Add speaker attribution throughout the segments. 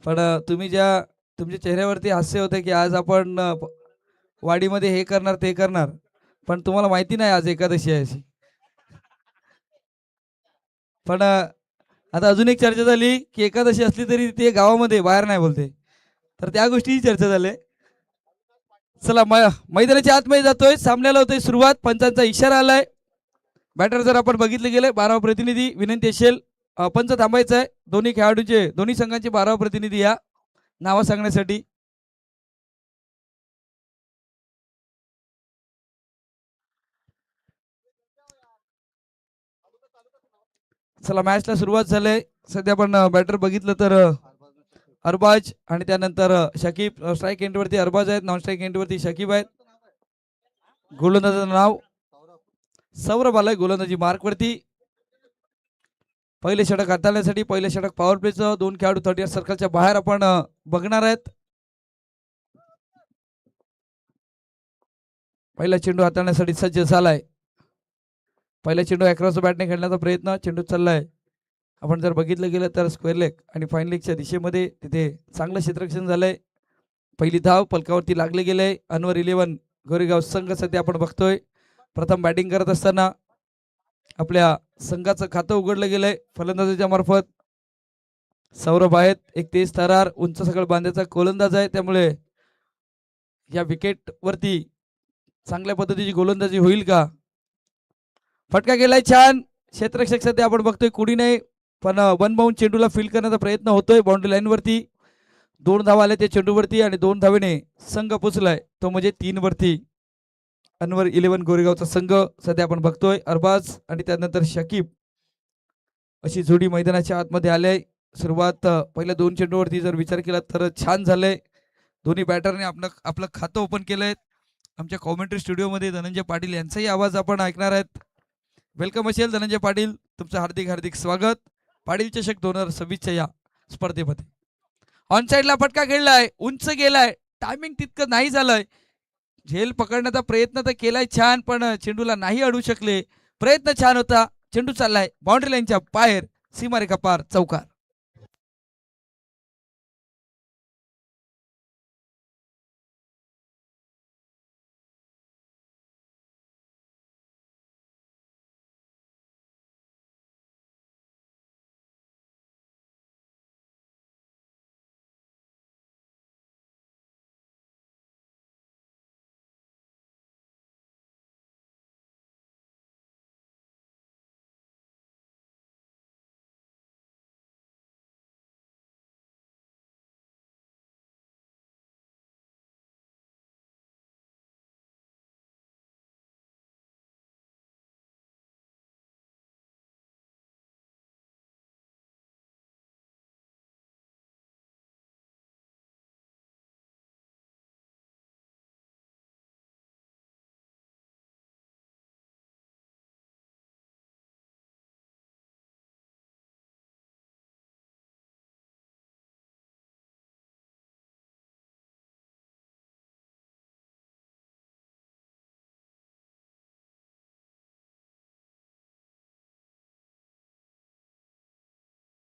Speaker 1: पण तुम्ही ज्या तुमच्या चेहऱ्यावरती हास्य होते की आज आपण वाडीमध्ये हे करणार ते करणार, पण तुम्हाला माहिती नाही आज एकादशी आहे अशी. पण आता अजून एक चर्चा झाली की एकादशी असली तरी ते गावामध्ये बाहेर नाही बोलते, तर त्या गोष्टीची चर्चा झाली. चला मैदानाच्या आतमध्ये जातोय, सामन्याला होतोय सुरुवात. पंचांचा इशारा आलाय. बॅटर जर आपण बघितले गेले 12 प्रतिनिधी विनंती असेल पंच थांबायचं आहे. दोन्ही खेळाडूंचे दोन्ही संघांचे 12 प्रतिनिधी या नाव सांगण्यासाठी. चला मॅचला सुरुवात झाली. सध्या आपण बॅटर बघितलं तर अरबाज आणि त्यानंतर शकीब स्ट्राईक एंडवरती अरबाज आहेत, नॉन स्ट्राईक एंडवरती शकीब आहेत. गोलंदाजाचं नाव सौरभ आलाय गोलंदाजी मार्कवरती. पहिले षटक हाताळण्यासाठी पहिले षटक पॉवर प्लेचं. दोन खेळाडू 30 सर्कलच्या बाहेर आपण बघणार आहेत. पहिला चेंडू हाताळण्यासाठी सज्ज झालाय. पहिला चेंडू अक्रॉस बॅटने खेळण्याचा प्रयत्न. चेंडू चाललाय. आपण जर बघितलं गेलं तर स्क्वेअर लेग आणि फाईन लेगच्या दिशेमध्ये तिथे चांगलं क्षेत्ररक्षण झालंय. पहिली धाव पलकावरती लागले गेले. अनवर 11 गोरेगाव संघ सध्या आपण बघतोय प्रथम बॅटिंग करत असताना आपल्या संघाचं खातं उघडलं गेलंय फलंदाजाच्या मार्फत. सौरभ आहेत एक तेज तरार उंच सकळ बांध्याचा गोलंदाज आहे, त्यामुळे या विकेट वरती चांगल्या पद्धतीची गोलंदाजी होईल का. फटका गेलाय छान. क्षेत्ररक्षक सध्या आपण बघतोय कुणी नाही, पण वन बाउंड चेंडूला फील्ड करण्याचा प्रयत्न होतोय बाउंड्री लाईन वरती. 2 धावा आल्या त्या चेंडूवरती आणि 2 धावेने संघ पोचलाय तो म्हणजे 3 वरती. अनवर 11 गोरेगावचा संघ सध्या आपण बघतोय. अरबाज आणि त्यानंतर शकीब अशी जोडी मैदानाच्या आतमध्ये आले. सुरुवात पहिल्या 2 चेंडूवरती जर विचार केला तर छान झालंय. दोन्ही बॅटरने आपलं खातं ओपन केलंय. आमच्या कॉमेंट्री स्टुडिओमध्ये धनंजय पाटील यांचाही आवाज आपण ऐकणार आहेत. वेलकम असेल धनंजय पाटील, तुमचं हार्दिक हार्दिक स्वागत पाटील चषक 2026च्या या स्पर्धेमध्ये. ऑन साईडला फटका खेळलाय, उंच गेलाय, टायमिंग तितकं नाही झालंय. झेल पकडण्याचा प्रयत्न तर केलाय छान, पण चेंडूला नाही अडू शकले. प्रयत्न छान होता. चेंडू चाललाय बाउंड्री लाईनच्या बाहेर, सीमारेखा पार, चौकार.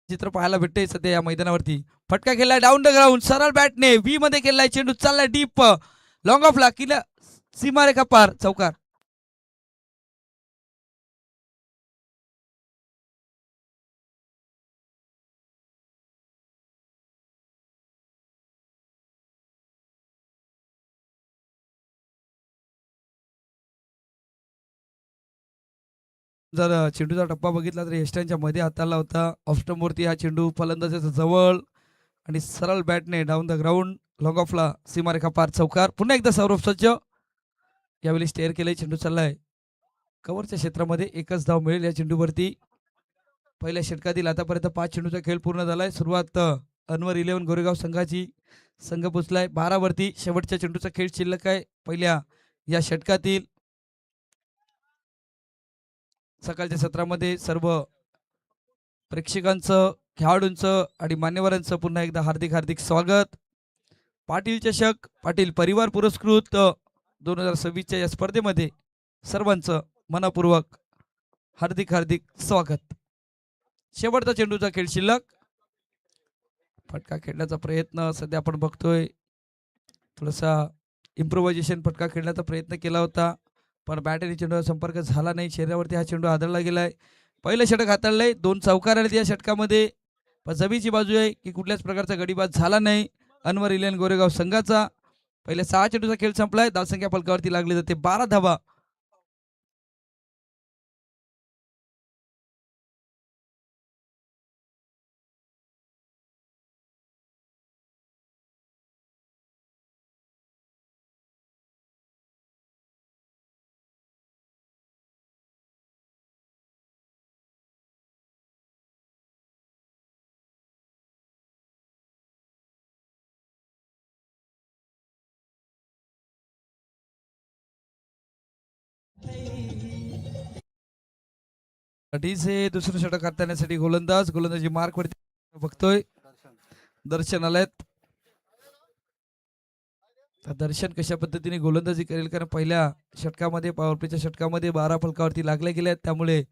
Speaker 1: चित्र पाहायला भेटते सध्या या मैदानावरती. फटका केलाय डाऊन द ग्राउंड, सरळ बॅटने व्ही मध्ये केलाय. चेंडू चाललाय डीप लॉंग ऑफला, किला सीमारेखा पार, चौकार. जर चेंडूचा टप्पा बघितला तर यष्टांच्या मध्ये हाताला होता. ऑफस्टंपवरती हा चेंडू फलंदाजाच्या जवळ आणि सरळ बॅटने डाऊन द ग्राउंड, लॉंग ऑफला, सीमारेखा पार, चौकार. पुन्हा एकदा सौरभ सज्ज. यावेळी स्टेअर केलंय. चेंडू चाललाय कव्हरच्या क्षेत्रामध्ये. एकच धाव मिळेल या चेंडूवरती. पहिल्या षटकातील आतापर्यंत 5 चेंडूचा खेळ पूर्ण झालाय. सुरुवात अनवर 11 गोरेगाव संघाची. संघ पोचलाय 12 वरती. शेवटच्या चेंडूचा खेळ शिल्लक आहे पहिल्या या षटकातील. सकाळच्या सत्रामध्ये सर्व प्रेक्षकांचं, खेळाडूंचं आणि मान्यवरांचं पुन्हा एकदा हार्दिक हार्दिक स्वागत. पाटील चषक, पाटील परिवार पुरस्कृत 2026च्या या स्पर्धेमध्ये सर्वांचं मनपूर्वक हार्दिक हार्दिक स्वागत. शेवटचा चेंडूचा खेळ शिल्लक. फटका खेळण्याचा प्रयत्न सध्या आपण बघतोय, थोडासा इम्प्रोव्हायझेशन फटका खेळण्याचा प्रयत्न केला होता, पण बॅट आणि चेंडूचा संपर्क झाला नाही. शरीरावरती हा चेंडू आदळला गेलाय. पहिलं षटक हाताळलंय, 2 चौकार आले या षटकामध्ये. पण जमीची बाजू आहे की कुठल्याच प्रकारचा गडीबाज झाला नाही अनवर इलेव्हन गोरेगाव संघाचा. पहिल्या 6 चेंडूचा खेळ संपलाय. धावसंख्या फलकावरती लागली जाते 12 धावा. हे दुसरं षटक हाताळण्यासाठी गोलंदाजी मार्कवरती बघतोय. दर्शन आलेत. दर्शन कशा पद्धतीने गोलंदाजी करेल, कारण पहिल्या षटकामध्ये पॉवरप्लेच्या षटकामध्ये 12 फलकावरती लागले गेले आहेत. त्यामुळे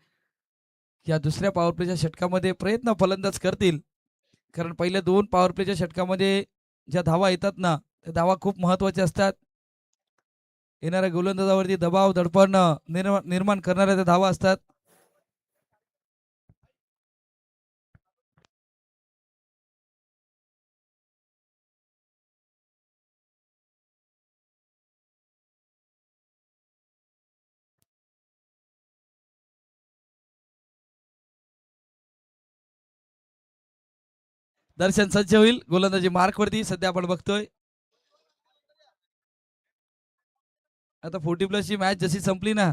Speaker 1: या दुसऱ्या पॉवरप्लेच्या षटकामध्ये प्रयत्न फलंदाज करतील, कारण पहिल्या 2 पॉवरप्लेच्या षटकामध्ये ज्या धावा येतात ना, त्या धावा खूप महत्त्वाच्या असतात. येणाऱ्या गोलंदाजावरती दबाव दडपण निर्माण करणाऱ्या त्या धावा असतात. दर्शन सज्ज होईल गोलंदाजी मार्कवरती. सध्या आपण बघतोय आता 40+ ची मॅच जशी संपली ना,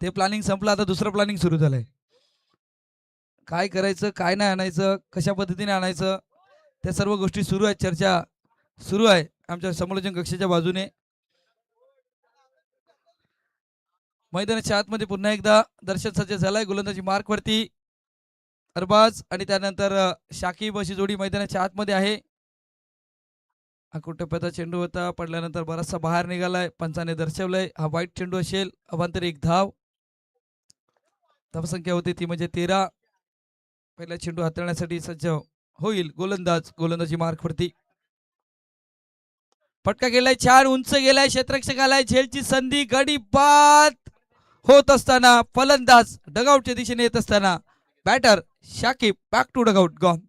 Speaker 1: ते प्लॅनिंग संपलं. आता दुसरं प्लॅनिंग सुरू झालंय. काय करायचं, काय नाही आणायचं, कशा पद्धतीने आणायचं, त्या सर्व गोष्टी सुरू आहेत. चर्चा सुरू आहे आमच्या समालोचन कक्षाच्या बाजूने. मैदानाच्या आतमध्ये पुन्हा एकदा दर्शन सज्ज झालाय गोलंदाजी मार्कवरती. अरबाज आणि त्यानंतर शाकिब अशी जोडी मैदानाच्या आतमध्ये आहे. टप्प्याचा चेंडू होता, पडल्यानंतर बराचसा बाहेर निघालाय. पंचाने दर्शवलंय हा वाईट चेंडू असेल. अभांतर 1 धाव. धावसंख्या होती ती म्हणजे 13. पहिला चेंडू हाताळण्यासाठी सज्ज होईल गोलंदाजी मार्कवरती. फटका गेलाय, 4 उंच गेलाय, क्षेत्ररक्षक आलाय. झेलची संधी, गडी बाद होत असताना फलंदाज डगआउटच्या दिशेने येत असताना batter Shakib back to dugout gone.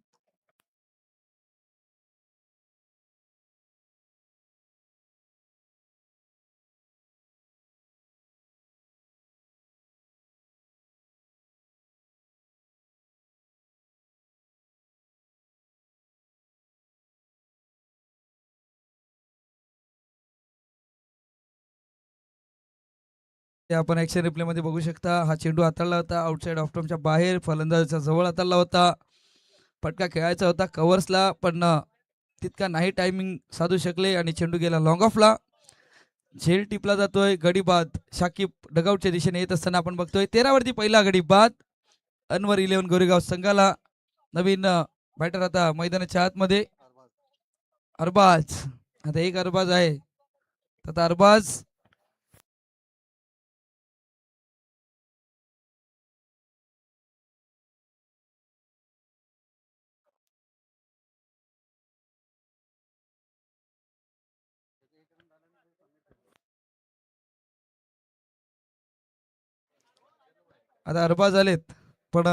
Speaker 1: आपण ऍक्शन रिप्ले मध्ये बघू शकता. हा चेंडू हाताळला होता आउटसाइड ऑफ स्टंपच्या बाहेर, फलंदाजाच्या जवळ हाताळला होता. फटका खेळायचा होता कव्हर्सला, पण तितका नाही टायमिंग साधू शकले आणि चेंडू गेला लॉंग ऑफला. झेल टिपला जातोय. गडी बाद. शाकिब डगआउटच्या दिशेने येत असताना आपण बघतोय 13 वरती पहिला गडी बाद अनवर इलेव्हन गोरेगाव संघाला. नवीन बॅटर आता मैदानाच्या आतमध्ये अरबाज. आता एक अरबाज आहे. आता अरबाज आता अरबाज आलेत, पण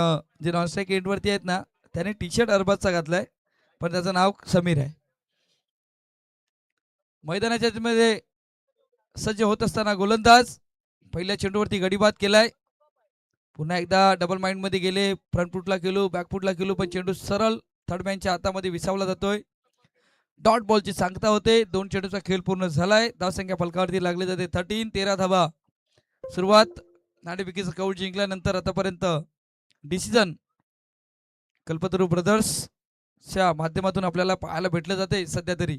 Speaker 1: जे नॉनस्ट्राईक एंडवरती आहेत ना, त्याने टी शर्ट अरबाजचा घातलाय, पण त्याचं नाव समीर आहे. मैदानाच्या मध्ये सज्ज होत असताना गोलंदाज पहिल्या चेंडूवरती गडीबाद केलाय. पुन्हा एकदा डबल माइंड मध्ये गेले. फ्रंट फुटला केलो, बॅक फुटला केलो, पण चेंडू सरळ थर्ड मॅनच्या हातामध्ये विसावला जातोय. डॉट बॉलची सांगता होते. 2 चेंडूचा खेळ पूर्ण झालाय. धावसंख्या फलकावरती लागली जाते 13 धावा. सुरुवात नाणेफेकीचा कौल जिंकल्यानंतर आतापर्यंत डिसिजन कल्पतरू ब्रदर्सच्या माध्यमातून आपल्याला पाहायला भेटले जाते सध्या तरी.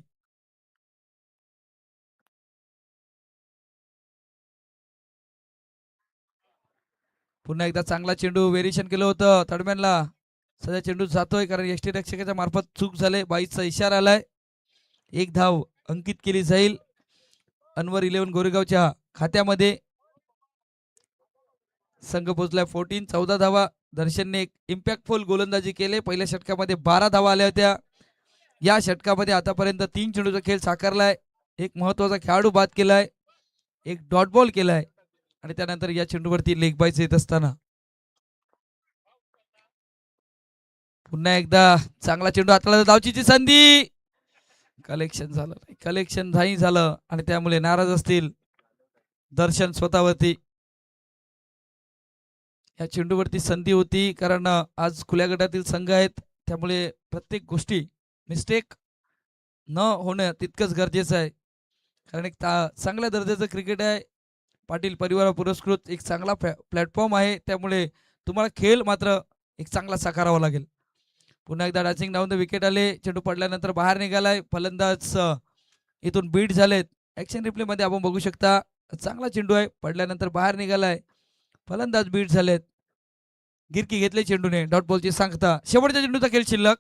Speaker 1: पुन्हा एकदा चांगला चेंडू वेरिएशन केलं होतं थर्डमॅनला. सध्या चेंडू जातोय कारण एसटी रक्षकाच्या मार्फत चूक झाले. 22चा इशारा आलाय. 1 धाव अंकित केली जाईल अनवर इलेव्हन गोरेगावच्या खात्यामध्ये. संघ पोहोचलाय 14 धावा. दर्शनने एक इम्पॅक्टफुल गोलंदाजी केले. पहिल्या षटकामध्ये 12 धावा आल्या होत्या. या षटकामध्ये आतापर्यंत 3 चेंडूचा खेळ साकारलाय, एक महत्वाचा खेळाडू बाद केलाय, एक डॉट बॉल केलाय आणि त्यानंतर या चेंडूवरती लेग बाईज येत असताना पुन्हा एकदा चांगला चेंडू हाताळला, धावचीची संधी, कलेक्शन झालं नाही, कलेक्शन नाही झालं आणि त्यामुळे नाराज असतील दर्शन स्वतःवरती. या चेंडूवरती संधी होती कारण आज खुल्या गटातील संघ आहेत, त्यामुळे प्रत्येक गोष्टी मिस्टेक न होणं तितकंच गरजेचं आहे. कारण एक चांगल्या दर्जाचं क्रिकेट आहे, पाटील परिवार पुरस्कृत एक चांगला प्लॅटफॉर्म आहे, त्यामुळे तुम्हाला खेळ मात्र एक चांगला साकारावा लागेल. पुन्हा एकदा डाचिंग डाऊन द विकेट आले, चेंडू पडल्यानंतर बाहेर निघालाय, फलंदाज इथून बीट झालेत. ऍक्शन रिप्ले मध्ये आपण बघू शकता, चांगला चेंडू आहे, पडल्यानंतर बाहेर निघालाय, फलंदाज बीट झालेत, गिरकी घेतले चेंडूने, डॉट बॉलची सांगता. शेवटच्या चेंडूचा खेळ शिल्लक,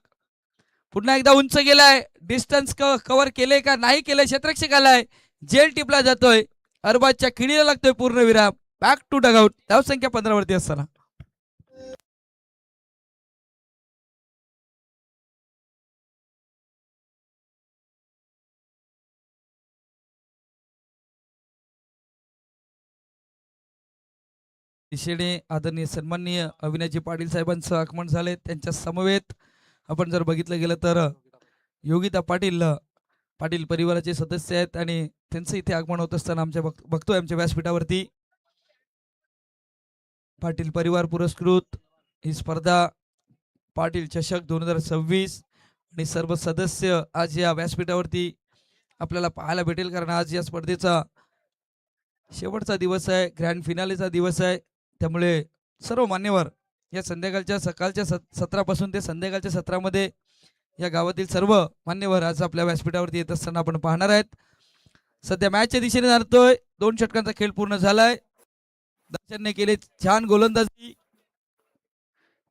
Speaker 1: पुन्हा एकदा उंच गेलाय, डिस्टन्स कव्हर केले का नाही केलंय, क्षेत्ररक्षक आलाय, जेल टिपला जातोय, अरबाजच्या खिडीला लागतोय पूर्णविराम, बॅक टू डगआउट, धावसंख्या 15 वरती असताना. दिशेने आदरणीय सन्माननीय अविनाशजी पाटील साहेबांचं आगमन झाले, त्यांच्या समवेत आपण जर बघितलं गेलं तर योगिता पाटील पाटील परिवाराचे सदस्य आहेत आणि त्यांचं इथे आगमन होत असताना आमच्या बघतोय आमच्या व्यासपीठावरती. पाटील परिवार पुरस्कृत ही स्पर्धा पाटील चषक 2026 आणि सर्व सदस्य आज या व्यासपीठावरती आपल्याला पाहायला भेटेल, कारण आज या स्पर्धेचा शेवटचा दिवस आहे, ग्रँड फिनालेचा दिवस आहे, त्यामुळे सर्व मान्यवर या संध्याकाळच्या सकाळच्या सत्रापासून ते संध्याकाळच्या सत्रामध्ये या गावातील सर्व मान्यवर आज आपल्या व्यासपीठावरती येत असताना आपण पाहणार आहेत. सध्या मॅचच्या दिशेने जातोय, 2 षटकांचा खेळ पूर्ण झालाय, दर्शनने केले छान गोलंदाजी,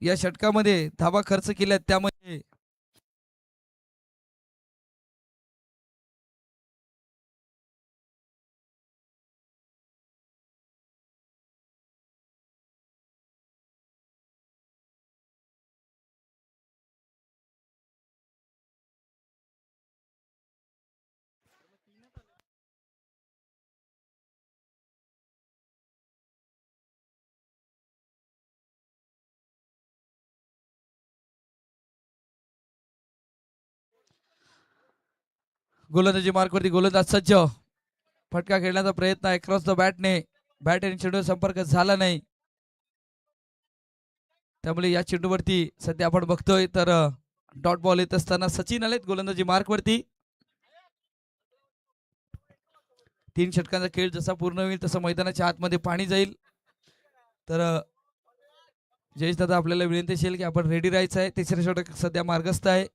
Speaker 1: या षटकामध्ये धाबा खर्च केल्यात, त्यामुळे गोलंदाजी मार्कवरती गोलंदाज सज्ज, फटका खेळण्याचा प्रयत्न अक्रॉस द बॅटने, बॅट आणि चेंडू संपर्क झाला नाही, त्यामुळे या चेंडूवरती सध्या आपण बघतोय तर डॉट बॉल येत असताना सचिन आलेत गोलंदाजी मार्कवरती. 3 षटकांचा खेळ जसा पूर्ण होईल तसं मैदानाच्या आतमध्ये पाणी जाईल, तर जयेश दादा आपल्याला विनंती असेल की आपण रेडी राहायचं आहे. तिसरे षटक सध्या मार्गस्थ आहे.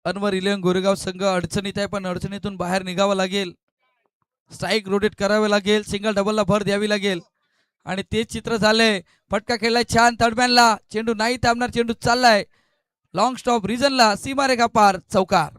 Speaker 1: अनवर 11 गोरेगाव संघ अडचणीत आहे, पण अडचणीतून बाहेर निघावं लागेल, स्ट्राईक रोटेट करावे लागेल, सिंगल डबलला भर द्यावी लागेल आणि तेच चित्र झालंय. फटका खेळलाय छान तडम्यानला, चेंडू नाही थांबणार, चेंडू चाललाय लॉंग स्टॉप रिजनला, सीमारेखा पार, चौकार.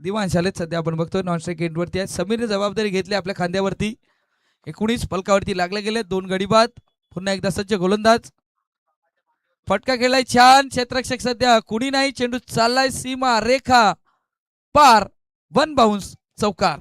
Speaker 1: दिवाण शालेत सध्या आपण बघतोय नॉन स्ट्राईक एंडवरती आहे. समीरने जबाबदारी घेतली आपल्या खांद्यावरती, 19 फलकावरती लागले गेले, 2 गडी बाद, पुन्हा एकदा सज्ज गोलंदाज, फटका खेळलाय छान, क्षेत्ररक्षक सध्या कुणी नाही, चेंडू चाललाय सीमा रेखा पार, 1 बाउन्स, चौकार.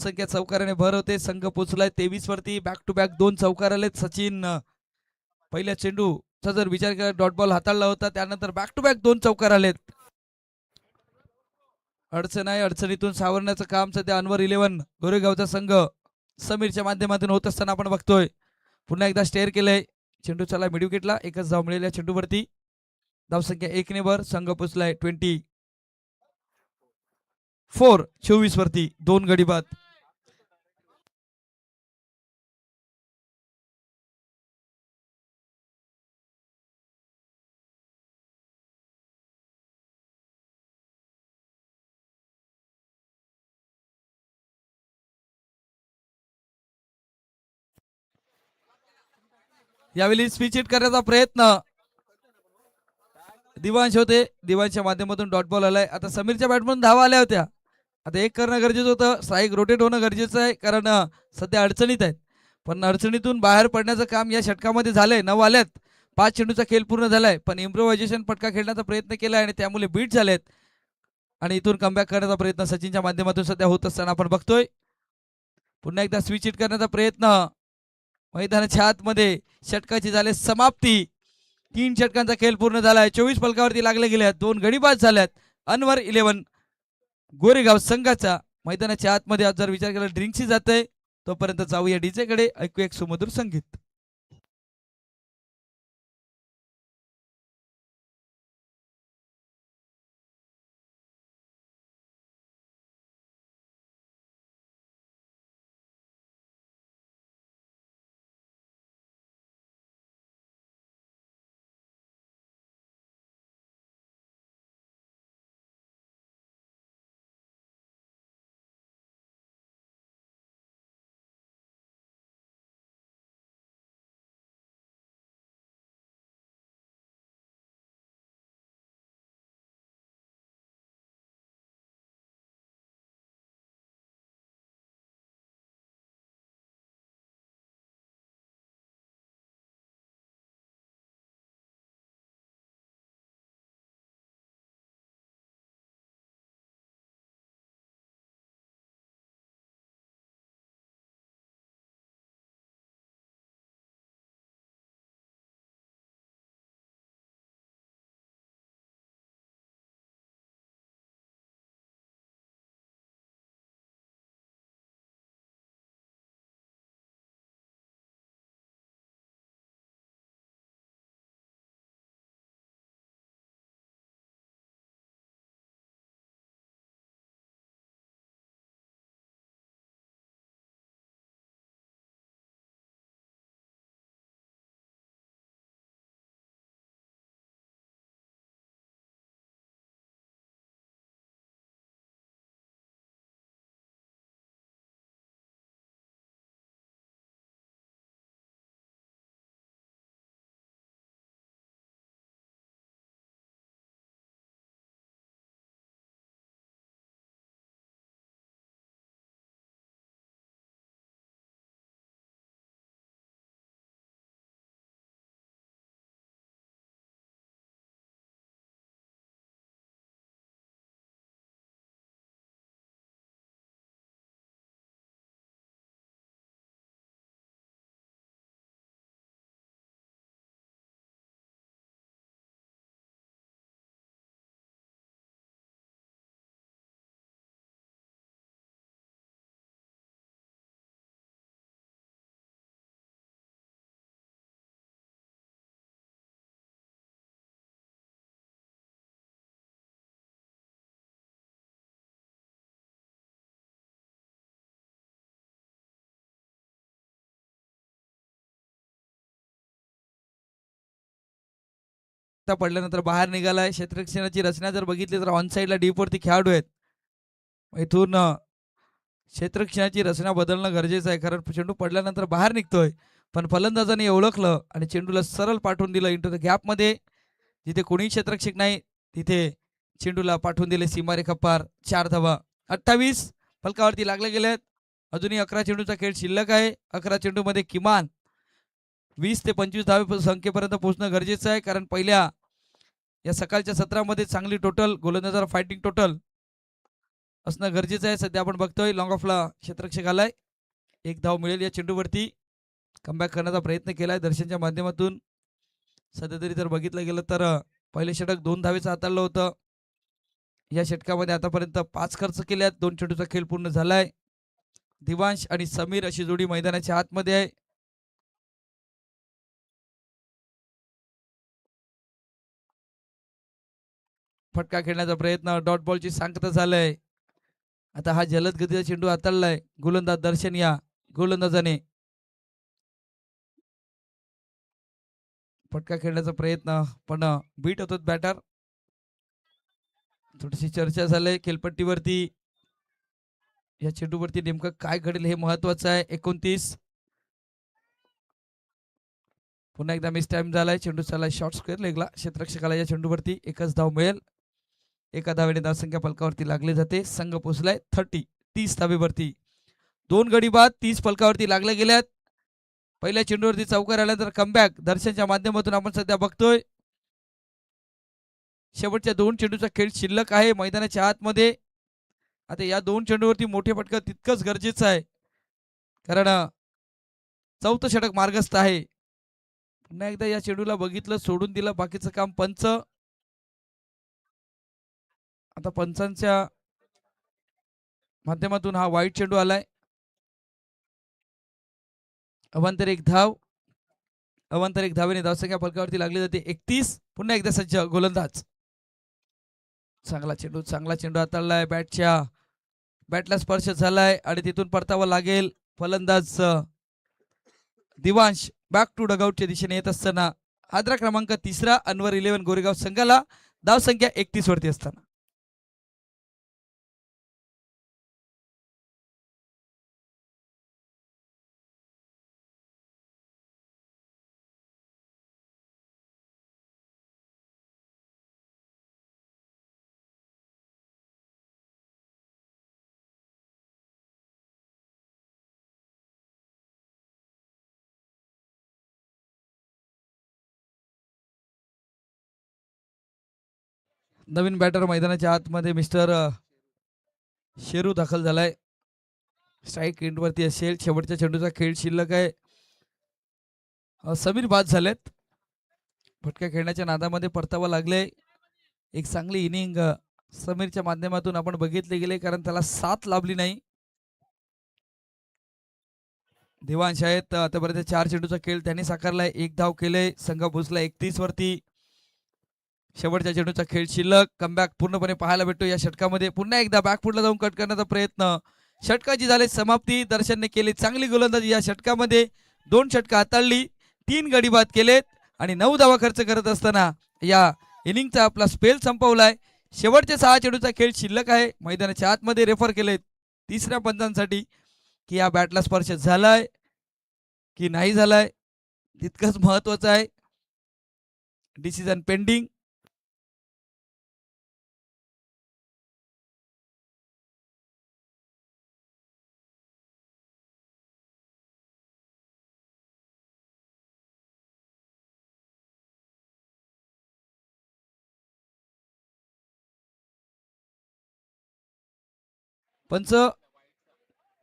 Speaker 1: संख्या चौकाराने भर होते, संघ पोचलाय 23 वरती, बॅक टू बॅक 2 चौकार आलेत. सचिन पहिल्या चेंडू चा जर विचार केला डॉट बॉल हाताळला होता, त्यानंतर बॅक टू बॅक 2 चौकार आलेत. अडचण आहे, अडचणीतून सावरण्याचं काम सध्या अनवर 11 गोरेगावचा संघ समीरच्या माध्यमातून होत असताना आपण बघतोय. पुन्हा एकदा स्टेअर केलंय. चेंडू चला मिड विकेटला, एकच धाव मिळेल चेंडूवरती. धावसंख्या 1 ने वर, संघ पोचलाय 24 24 वरती, 2 गडी बाद. यावेळी स्विच हिट करण्याचा प्रयत्न दिवांश होते, दिवांशच्या माध्यमातून डॉट बॉल आलाय. आता समीरच्या बॅटमधून धावा आल्या होत्या, आता एक करणं गरजेचं होतं. स्ट्राईक रोटेट होणं गरजेचं आहे, कारण सध्या अडचणीत आहेत. पण अडचणीतून बाहेर पडण्याचं काम या षटकामध्ये झालंय. 9 आल्यात, 5 चेंडूचा खेळ पूर्ण झालाय, पण इम्प्रोव्हायझेशन पटका खेळण्याचा प्रयत्न केलाय आणि त्यामुळे बीट झालेत. आणि इथून कमबॅक करण्याचा प्रयत्न सचिनच्या माध्यमातून सध्या होत असताना आपण बघतोय. पुन्हा एकदा स्विच हिट करण्याचा प्रयत्न. मैदानाच्या आतमध्ये षटकाची झाले समाप्ती. 3 षटकांचा खेळ पूर्ण झालाय. 24 फलकावरती लागले गेले, 2 गडी बाद झाल्यात. अनवर 11 गोरेगाव संघाचा. मैदानाच्या आतमध्ये आज जर विचार केला ड्रिंक्सची जाते, तोपर्यंत जाऊया डीजे कडे, ऐकूया एक सुमधुर संगीत. पडल्यानंतर बाहेर निघालाय. क्षेत्ररक्षणाची रचना जर बघितली तर ऑन साईडला डीप वरती खेळाडू आहेत. इथून क्षेत्ररक्षणाची रचना बदलणं गरजेचं आहे, कारण चेंडू पडल्यानंतर बाहेर निघतोय. पण फलंदाजाने ओळखलं आणि चेंडूला सरळ पाठवून दिलं इंटू द गॅपमध्ये. जिथे कोणी क्षेत्ररक्षक नाही तिथे चेंडूला पाठवून दिले सीमारेखा पार. 4 धावा. 28 फलकावरती लागले गेलेत. अजूनही 11 चेंडूचा खेळ शिल्लक आहे. 11 चेंडूमध्ये किमान 20 ते 25 धावे संख्येपर्यंत पोहोचणं गरजेचं आहे, कारण पहिल्या या सकाळच्या सत्रामध्ये चांगली टोटल गोलंदाजाला फायटिंग टोटल असणं गरजेचं आहे. सध्या आपण बघतोय लॉंग ऑफला क्षेत्ररक्षक आलाय. 1 धाव मिळेल या चेंडूवरती. कमबॅक करण्याचा प्रयत्न केलाय दर्शनच्या माध्यमातून. सध्या तरी जर बघितलं गेलं तर पहिले षटक 2 धावेचं हाताळलं होतं. या षटकामध्ये आतापर्यंत 5 खर्च केल्यात. 2 चेंडूचा खेळ पूर्ण झालाय. दिवांश आणि समीर अशी जोडी मैदानाच्या आतमध्ये आहे. फटका खेळण्याचा प्रयत्न, डॉट बॉलची सांगता झालंय. आता हा जलद गतीचा चेंडू हाताळलाय. गोलंदाज दर्शन या गोलंदाजाने फटका खेळण्याचा प्रयत्न, पण बीट होतात बॅटर. थोडीशी चर्चा झाली खेळपट्टीवरती. या चेंडूवरती नेमकं काय घडेल हे महत्वाचं आहे. 29. पुन्हा एकदा मिस टाइम झालाय. चेंडू चाललाय शॉर्ट स्क्वेअर लेगला. क्षेत्ररक्षकाला या चेंडूवरती एकच धाव मिळेल. एका धावेने धावसंख्या फलकावरती लागली जाते. संघ पोहोचलाय 30 धावेवरती. 2 गडी बाद 30 फलकावरती लागल्या गेल्यात. पहिल्या चेंडूवरती चौकार आल्यानंतर कमबॅक दर्शनच्या माध्यमातून आपण सध्या बघतोय. शेवटच्या 2 चेंडूचा खेळ शिल्लक आहे मैदानाच्या आतमध्ये. आता या 2 चेंडूवरती मोठे फटका तितकंच गरजेचं आहे, कारण चौथं षटक मार्गस्थ आहे. पुन्हा एकदा या चेंडूला बघितलं, सोडून दिलं, बाकीचं काम पंच. आता पंचांच्या माध्यमातून हा वाईट चेंडू आलाय. अवांतर एक धाव. अवांतर एक धावेने धावसंख्या फलकावरती लागली जाते 31. पुन्हा एकदा सज्ज गोलंदाज. चांगला चेंडू हाताळलाय. बॅटला स्पर्श झालाय आणि तिथून परतावा लागेल. फलंदाज दिवांश बॅक टू डगआउटच्या दिशेने येत असताना आद्रा क्रमांक 3 अनवर 11 गोरेगाव संघाला धावसंख्या 31 वरती असताना. नवीन बॅटर मैदानाच्या आतमध्ये मिस्टर शेरू दाखल झालाय. स्ट्राईक एंडवरती असेल. शेवटच्या चेंडूचा खेळ शिल्लक आहे. समीर बाद झालेत. फटका खेळण्याच्या नादामध्ये परतावा लागले. एक चांगली इनिंग समीरच्या माध्यमातून आपण बघितले गेले, कारण त्याला साथ लाभली नाही. दिवांश आहेत आतापर्यंत 4 चेंडूचा खेळ त्यांनी साकारलाय. 1 धाव केले. संघ पोहोचला 31 वरती. शेवटच्या चेंडूचा खेळ शिल्लक. कमबॅक पूर्णपणे पाहायला भेटतो या षटकामध्ये. पुन्हा एकदा बॅकफुटला जाऊन कट करण्याचा प्रयत्न. षटकाची झाली समाप्ती. दर्शनने केली चांगली गोलंदाजी या षटकामध्ये. 2 षटकं हाताळली, 3 गडी बाद केलेत आणि 9 धावा खर्च करत असताना या इनिंगचा आपला स्पेल संपवलाय. शेवटच्या 6 चेंडूचा खेळ शिल्लक आहे. मैदानाच्या आतमध्ये रेफर केले तिसऱ्या पंचांसाठी की या बॅटला स्पर्श झालाय की नाही झालाय, तितकंच महत्वाचं आहे. Decision pending. पंच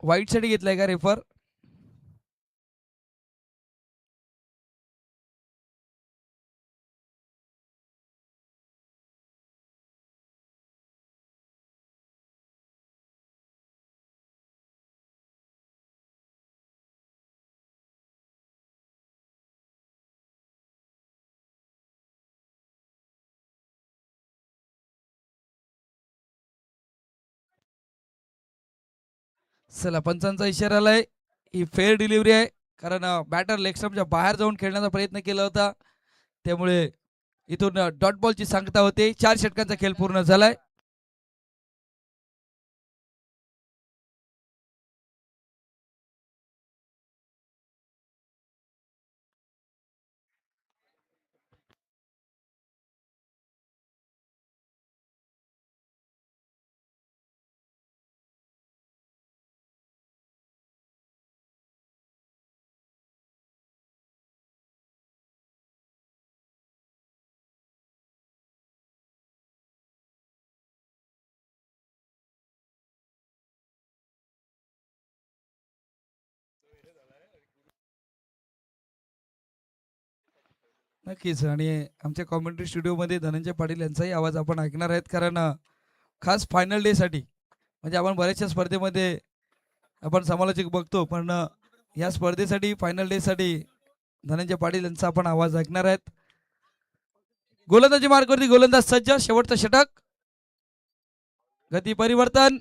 Speaker 1: वाईट साठी घेतलाय का रेफर? चला, पंचांचा इशारा आलाय. ही फेअर डिलिव्हरी आहे, कारण बॅटर लेगस्टम्पच्या बाहेर जाऊन खेळण्याचा प्रयत्न केला होता. त्यामुळे इथून डॉट बॉलची सांगता होते. 4 षटकांचा खेळ पूर्ण झालाय. नक्कीच. आणि आमच्या कॉमेंट्री स्टुडिओमध्ये धनंजय पाटील यांचाही आवाज आपण ऐकणार आहेत, कारण खास फायनल डेसाठी म्हणजे आपण बऱ्याचशा स्पर्धेमध्ये आपण समालोचक बघतो, पण या स्पर्धेसाठी फायनल डेसाठी धनंजय पाटील यांचा आपण आवाज ऐकणार आहेत. गोलंदाजी मार्गवरती गोलंदाज सज्ज, शेवटचं षटक, गती परिवर्तन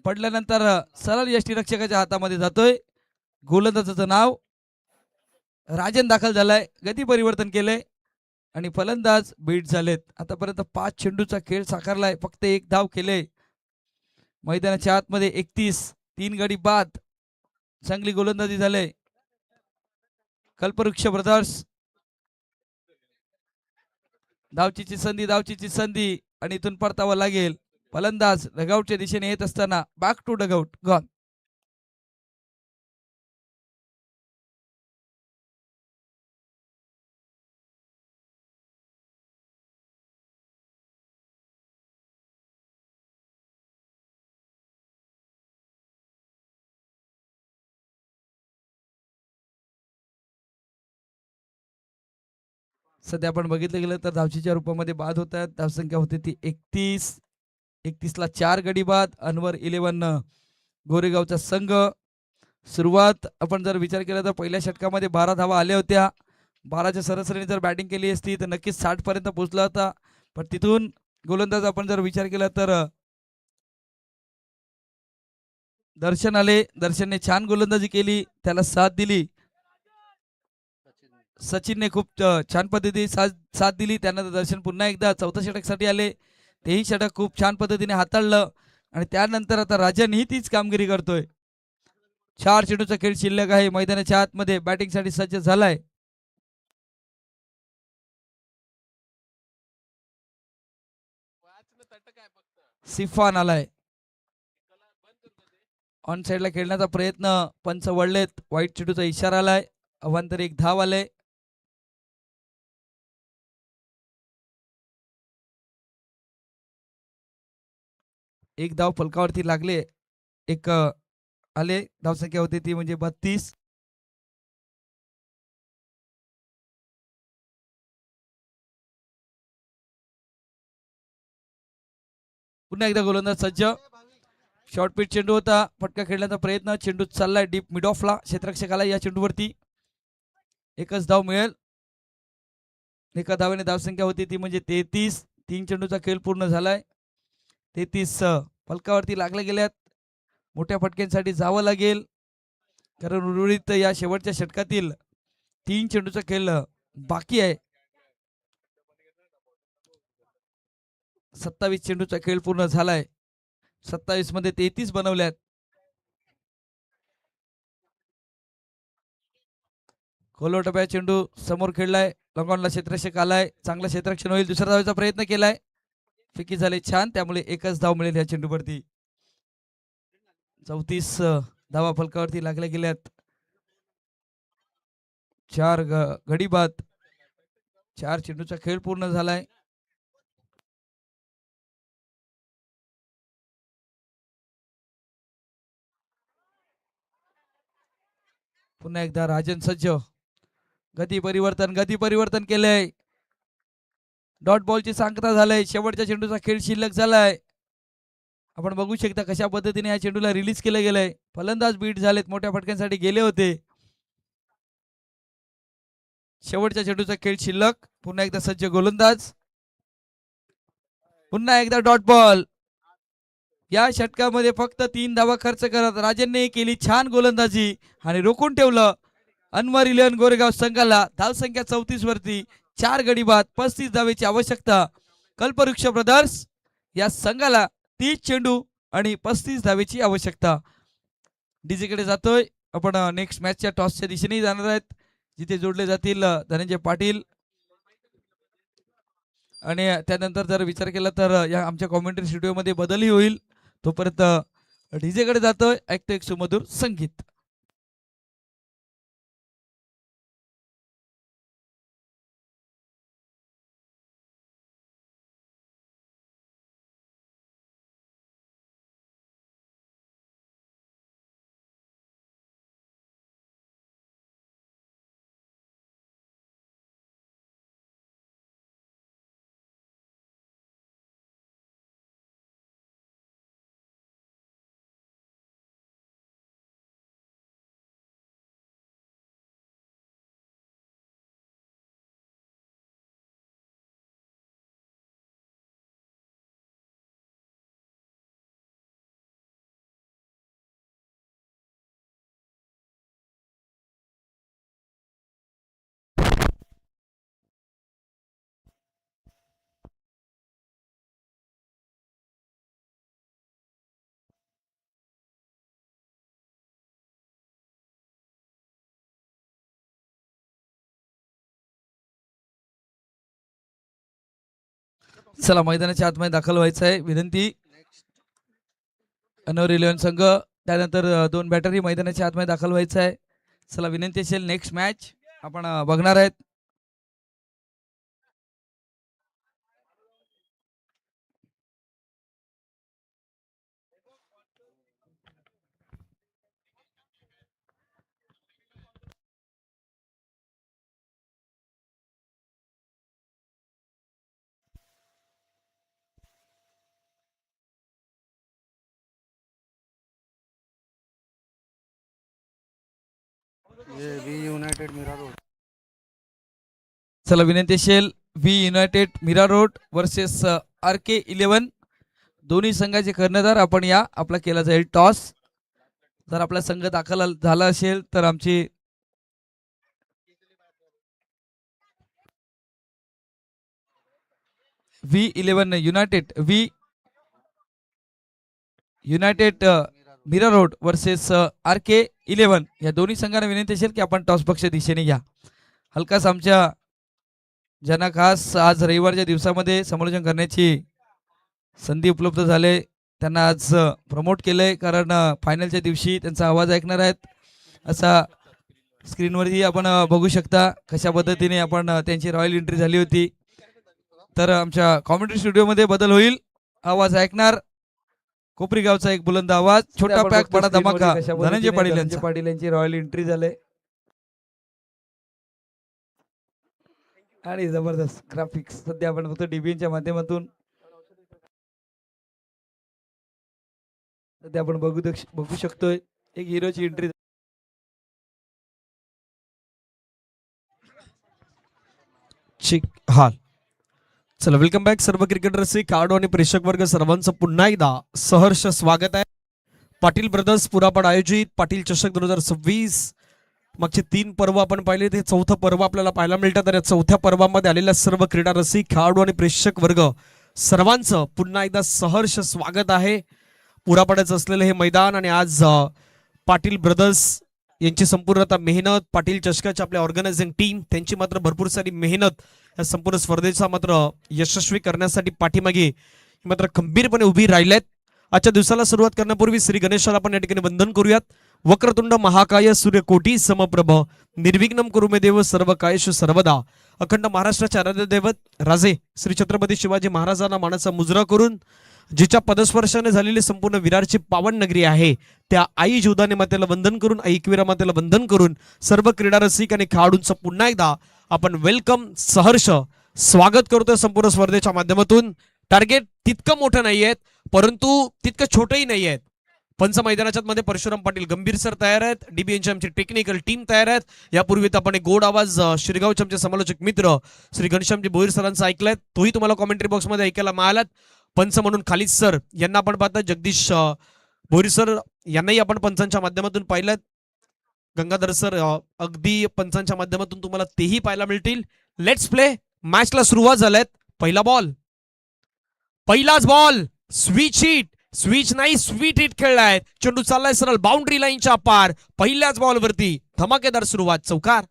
Speaker 1: पडल्यानंतर सरळ यष्टीरक्षकाच्या हातामध्ये जातोय. गोलंदाजाचं नाव राजन दाखल झालाय, गती परिवर्तन केलंय आणि फलंदाज बीट झालेत. आतापर्यंत 5 चेंडूचा खेळ साकारलाय, फक्त एक धाव केले. मैदानाच्या आतमध्ये 31, 3 गडी बाद, चांगली गोलंदाजी झाले. कल्पवृक्ष ब्रदर्स, धावचीची संधी, धावचीची संधी आणि इथून परतावं लागेल. फलंदाज डगआउटच्या दिशेने येत असताना बॅक टू डगआउट गॉन. सध्या आपण बघितलं गेलं तर धावचीच्या रूपामध्ये बाद होत आहेत. धावसंख्या होती ती 31. 31ला 4 गडी बाद. अनवर 11 गोरेगावचा संघ. सुरुवात आपण जर विचार केला तर पहिल्या षटकामध्ये 12 धावा आल्या होत्या. 12च्या सरासरीने जर बॅटिंग केली असती तर नक्कीच 60 पर्यंत पोहोचला होता. पण तिथून गोलंदाज आपण जर विचार केला तर दर्शन आले. दर्शनने छान गोलंदाजी केली, त्याला साथ दिली. सचिनने खूप छान पद्धतीने साथ दिली. त्यानंतर दर्शन पुन्हा एकदा चौथ्या षटकसाठी आले. तेही षटक खूप छान पद्धतीने हाताळलं आणि त्यानंतर आता राजनही तीच कामगिरी करतोय. 4 चेंडूचा खेळ शिल्लक आहे. मैदानाच्या आतमध्ये बॅटिंगसाठी सज्ज झालाय. सिफान आलाय. ऑन साइडला खेळण्याचा प्रयत्न, पंच वळलेत. वाईट चेंडूचा इशारा आलाय. अवांतर एक धाव आले. एक धाव फलकावरती लागले. एक आले. धावसंख्या होती ती म्हणजे 32. पुन्हा एकदा गोलंदाज सज्ज. शॉर्ट पिच चेंडू होता. फटका खेळण्याचा प्रयत्न. चेंडू चाललाय डीप मिड ऑफला. क्षेत्ररक्षकाला या चेंडूवरती एकच धाव मिळेल. एका धावेने धावसंख्या होती ती म्हणजे 33. 3 चेंडूचा खेळ पूर्ण झालाय. 33 फलकावरती लागले गेल्यात. मोठ्या फटक्यांसाठी जावं लागेल, कारण उर्वरित या शेवटच्या षटकातील 3 चेंडूचा खेळ बाकी आहे. 27 चेंडूचा खेळ पूर्ण झालाय. 27 मध्ये 33 बनवल्यात. खोलो टप्प्या चेंडू समोर खेळलाय. लॉंगॉनला क्षेत्ररक्षक आलाय. चांगलं क्षेत्ररक्षण होईल. दुसऱ्या धावेचा प्रयत्न केलाय. फिकी झाले छान, त्यामुळे एकच धाव मिळेल या चेंडूवरती. 34 धावा फलकावरती लागल्या गेल्यात. 4 गडी बाद. 4 चेंडूचा खेळ पूर्ण झालाय. पुन्हा एकदा राजन सज्ज. गती परिवर्तन केलंय. डॉट बॉलची सांगता झालंय. शेवटच्या चेंडूचा खेळ शिल्लक झालाय. आपण बघू शकता कशा पद्धतीने या चेंडूला रिलीज केलं गेलंय. फलंदाज बीट झालेत, मोठ्या फटक्यांसाठी गेले होते. शेवटच्या चेंडूचा खेळ शिल्लक. पुन्हा एकदा सज्ज गोलंदाज. पुन्हा एकदा डॉट बॉल. या षटकामध्ये फक्त 3 धावा खर्च करत राजनने केली छान गोलंदाजी आणि रोखून ठेवलं अनवर 11 गोरेगाव संघाला. धावसंख्या 34 वरती. 4 गडी बाद, 35 धावेची आवश्यकता. कल्पवृक्ष ब्रदर्स या संघाला 30 चेंडू आणि 35 धावेची आवश्यकता. डीजेकडे जातोय. आपण नेक्स्ट मॅचच्या टॉसच्या दिशेने जाणार आहेत, जिथे जोडले जातील धनंजय पाटील. आणि त्यानंतर जर विचार केला तर या आमच्या कॉमेंट्री स्टुडिओमध्ये बदलही होईल. तोपर्यंत डीजेकडे जातोय. ऐकतो एक सुमधुर संगीत. चला मैदानाच्या आतमध्ये दाखल व्हायचं आहे विनंती. अनवर 11 संघ त्यानंतर 2 बॅटरी मैदानाच्या आतमध्ये दाखल व्हायचं आहे. चला विनंती असेल नेक्स्ट मॅच आपण बघणार आहेत.
Speaker 2: ये वी युनाइटेड मीरा रोड.
Speaker 1: चला विनंती असेल V United Mira Road versus RK11 दोन्ही संघाचे कर्णधार आपण या. आपला केला जाईल टॉस. जर आपला संघ दाखल झाला असेल तर आमची V11 United Mira Road versus RK11 या दोन्ही संघांना विनंती असेल की आपण टॉस पक्ष दिशेने घ्या. हलकाच आमच्या ज्यांना खास आज रविवारच्या दिवसामध्ये समालोचन करण्याची संधी उपलब्ध झाले त्यांना आज प्रमोट केलंय, कारण फायनलच्या दिवशी त्यांचा आवाज ऐकणार आहेत. असा स्क्रीनवरती आपण बघू शकता कशा पद्धतीने आपण त्यांची रॉयल एंट्री झाली होती. तर आमच्या कॉमेंट्री स्टुडिओमध्ये बदल होईल. आवाज ऐकणार कोपरी गावचा एक बुलंद आवाज, छोटा पॅक बडा धमाका, धनंजय पाटील यांची रॉयल एंट्री झाले आणि जबरदस्त ग्राफिक्स सध्या आपण फक्त डीबीएनच्या माध्यमातून सध्या आपण बघू शकतोय एक हिरोची एंट्री.
Speaker 3: हाल चला वेलकम बॅक सर्व क्रिकेट रसिक खेळाडू आणि प्रेक्षक वर्ग सर्वांचं पुन्हा एकदा सहर्ष स्वागत आहे. पाटील ब्रदर्स पुरापड आयोजित पाटील चषक 2026 मागचे 3 पर्व आपण पाहिले, ते 4थं पर्व आपल्याला पाहायला मिळतं. तर या 4थ्या पर्वामध्ये आलेल्या सर्व क्रीडा रसिक खेळाडू आणि प्रेक्षक वर्ग सर्वांचं पुन्हा एकदा सहर्ष स्वागत आहे. पुरापडाचं असलेलं हे मैदान आणि आज पाटील ब्रदर्स यांची संपूर्ण आता मेहनत, पाटील चषकाच्या आपल्या ऑर्गनायझिंग टीम त्यांची मात्र भरपूर सारी मेहनत या संपूर्ण स्पर्धेचा मात्र यशस्वी करण्यासाठी पाठीमागे मात्र खंबीरपणे उभी राहिलेत. आजच्या दिवसाला सुरुवात करण्यापूर्वी श्री गणेशाला आपण या ठिकाणी वंदन करूयात. वक्रतुंड महाकाय सूर्यकोटी समप्रभ निर्विघ्नम कुरु मे देव सर्व कायेषु सर्वदा. अखंड महाराष्ट्राचे आराध्य दैवत राजे श्री छत्रपती शिवाजी महाराजांना मानाचा मुजरा करून जिच्या पदस्पर्शाने झालेली संपूर्ण विरारची पावन नगरी आहे त्या आई जीवदाने मातेला वंदन करून, आई एकविरा मातेला वंदन करून सर्व क्रीडा रसिक आणि खेळाडूंचं पुन्हा एकदा आपण वेलकम सहर्ष स्वागत करतोय संपूर्ण स्पर्धेच्या माध्यमातून. टार्गेट तितकं मोठं नाहीयेत परंतु तितकं छोटंही नाहीयेत. पंच मैदानाच्या मध्ये परशुराम पाटील गंभीर सर तयार आहेत, डीबीएनची आमची टेक्निकल टीम तयार आहेत. यापूर्वी आपण एक गोड आवाज शिरगावचे आमचे समालोचक मित्र श्री घनश्यामजी भोईर सरांचा ऐकलाय, तोही तुम्हाला कॉमेंट्री बॉक्समध्ये ऐकायला मिळालात. पंच म्हणून खालिद सर यांना आपण पाहता, जगदीश भोईर सर यांनाही आपण पंचांच्या माध्यमातून पाहिलं. गंगाधर सर अगदी पंचांच्या माध्यमातून तुम्हाला तेही पाहायला मिळतील. Let's play. मॅचला सुरुवात झाल्यात. पहिला बॉल, पहिलाच बॉल, स्विच हिट, स्विच नाही स्वीट हिट खेळलाय. चेंडू चाललाय सरळ बाउंड्री लाईनच्या पार. पहिल्याच बॉलवरती धमाकेदार सुरुवात, चौकार.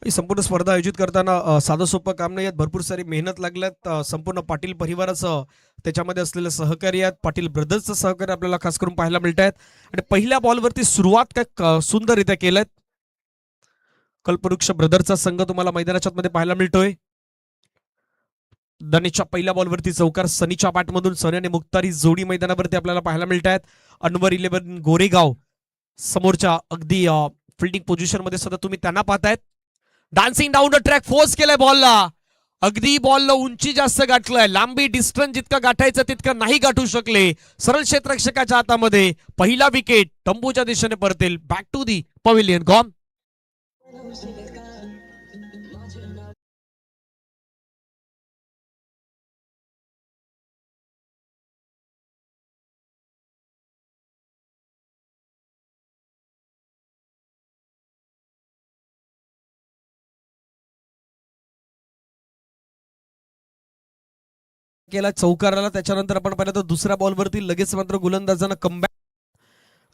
Speaker 3: ही संपूर्ण स्पर्धा आयोजित करताना साधं सोपं काम नाही, यात भरपूर सारी मेहनत लागल्यात. संपूर्ण पाटील परिवाराचं त्याच्यामध्ये असलेलं सहकार्य आहेत, पाटील ब्रदर्सचं सहकार्य आपल्याला खास करून पाहायला मिळत आहेत. आणि पहिल्या बॉलवरती सुरुवात काय सुंदररित्या केल्यात. कल्पवृक्ष ब्रदरचा संघ तुम्हाला मैदानाच्या मध्ये पाहायला मिळतोय. दनेशच्या पहिल्या बॉलवरती चौकार, सनीच्या बॅटमधून सनी आणि मुक्तारी जोडी मैदानावरती आपल्याला पाहायला मिळत आहेत. अनवर 11 गोरेगाव समोरच्या अगदी फिल्डिंग पोझिशन मध्ये सुद्धा तुम्ही त्यांना पाहतायत. Dancing down the track, force केलाय बॉलला. अगदी बॉलला उंची जास्त गाठलाय, लांबी डिस्टन्स जितका गाठायचं तितकं नाही गाठू शकले. सरळ क्षेत्ररक्षकाच्या हातामध्ये पहिला विकेट तंबूच्या दिशेने परतेल. Back to the pavilion. Gone. केला चौकाराला. त्याच्यानंतर आपण पाहिलं तर दुसऱ्या बॉलवरती लगेच मात्र गोलंदाजांना कमबॅक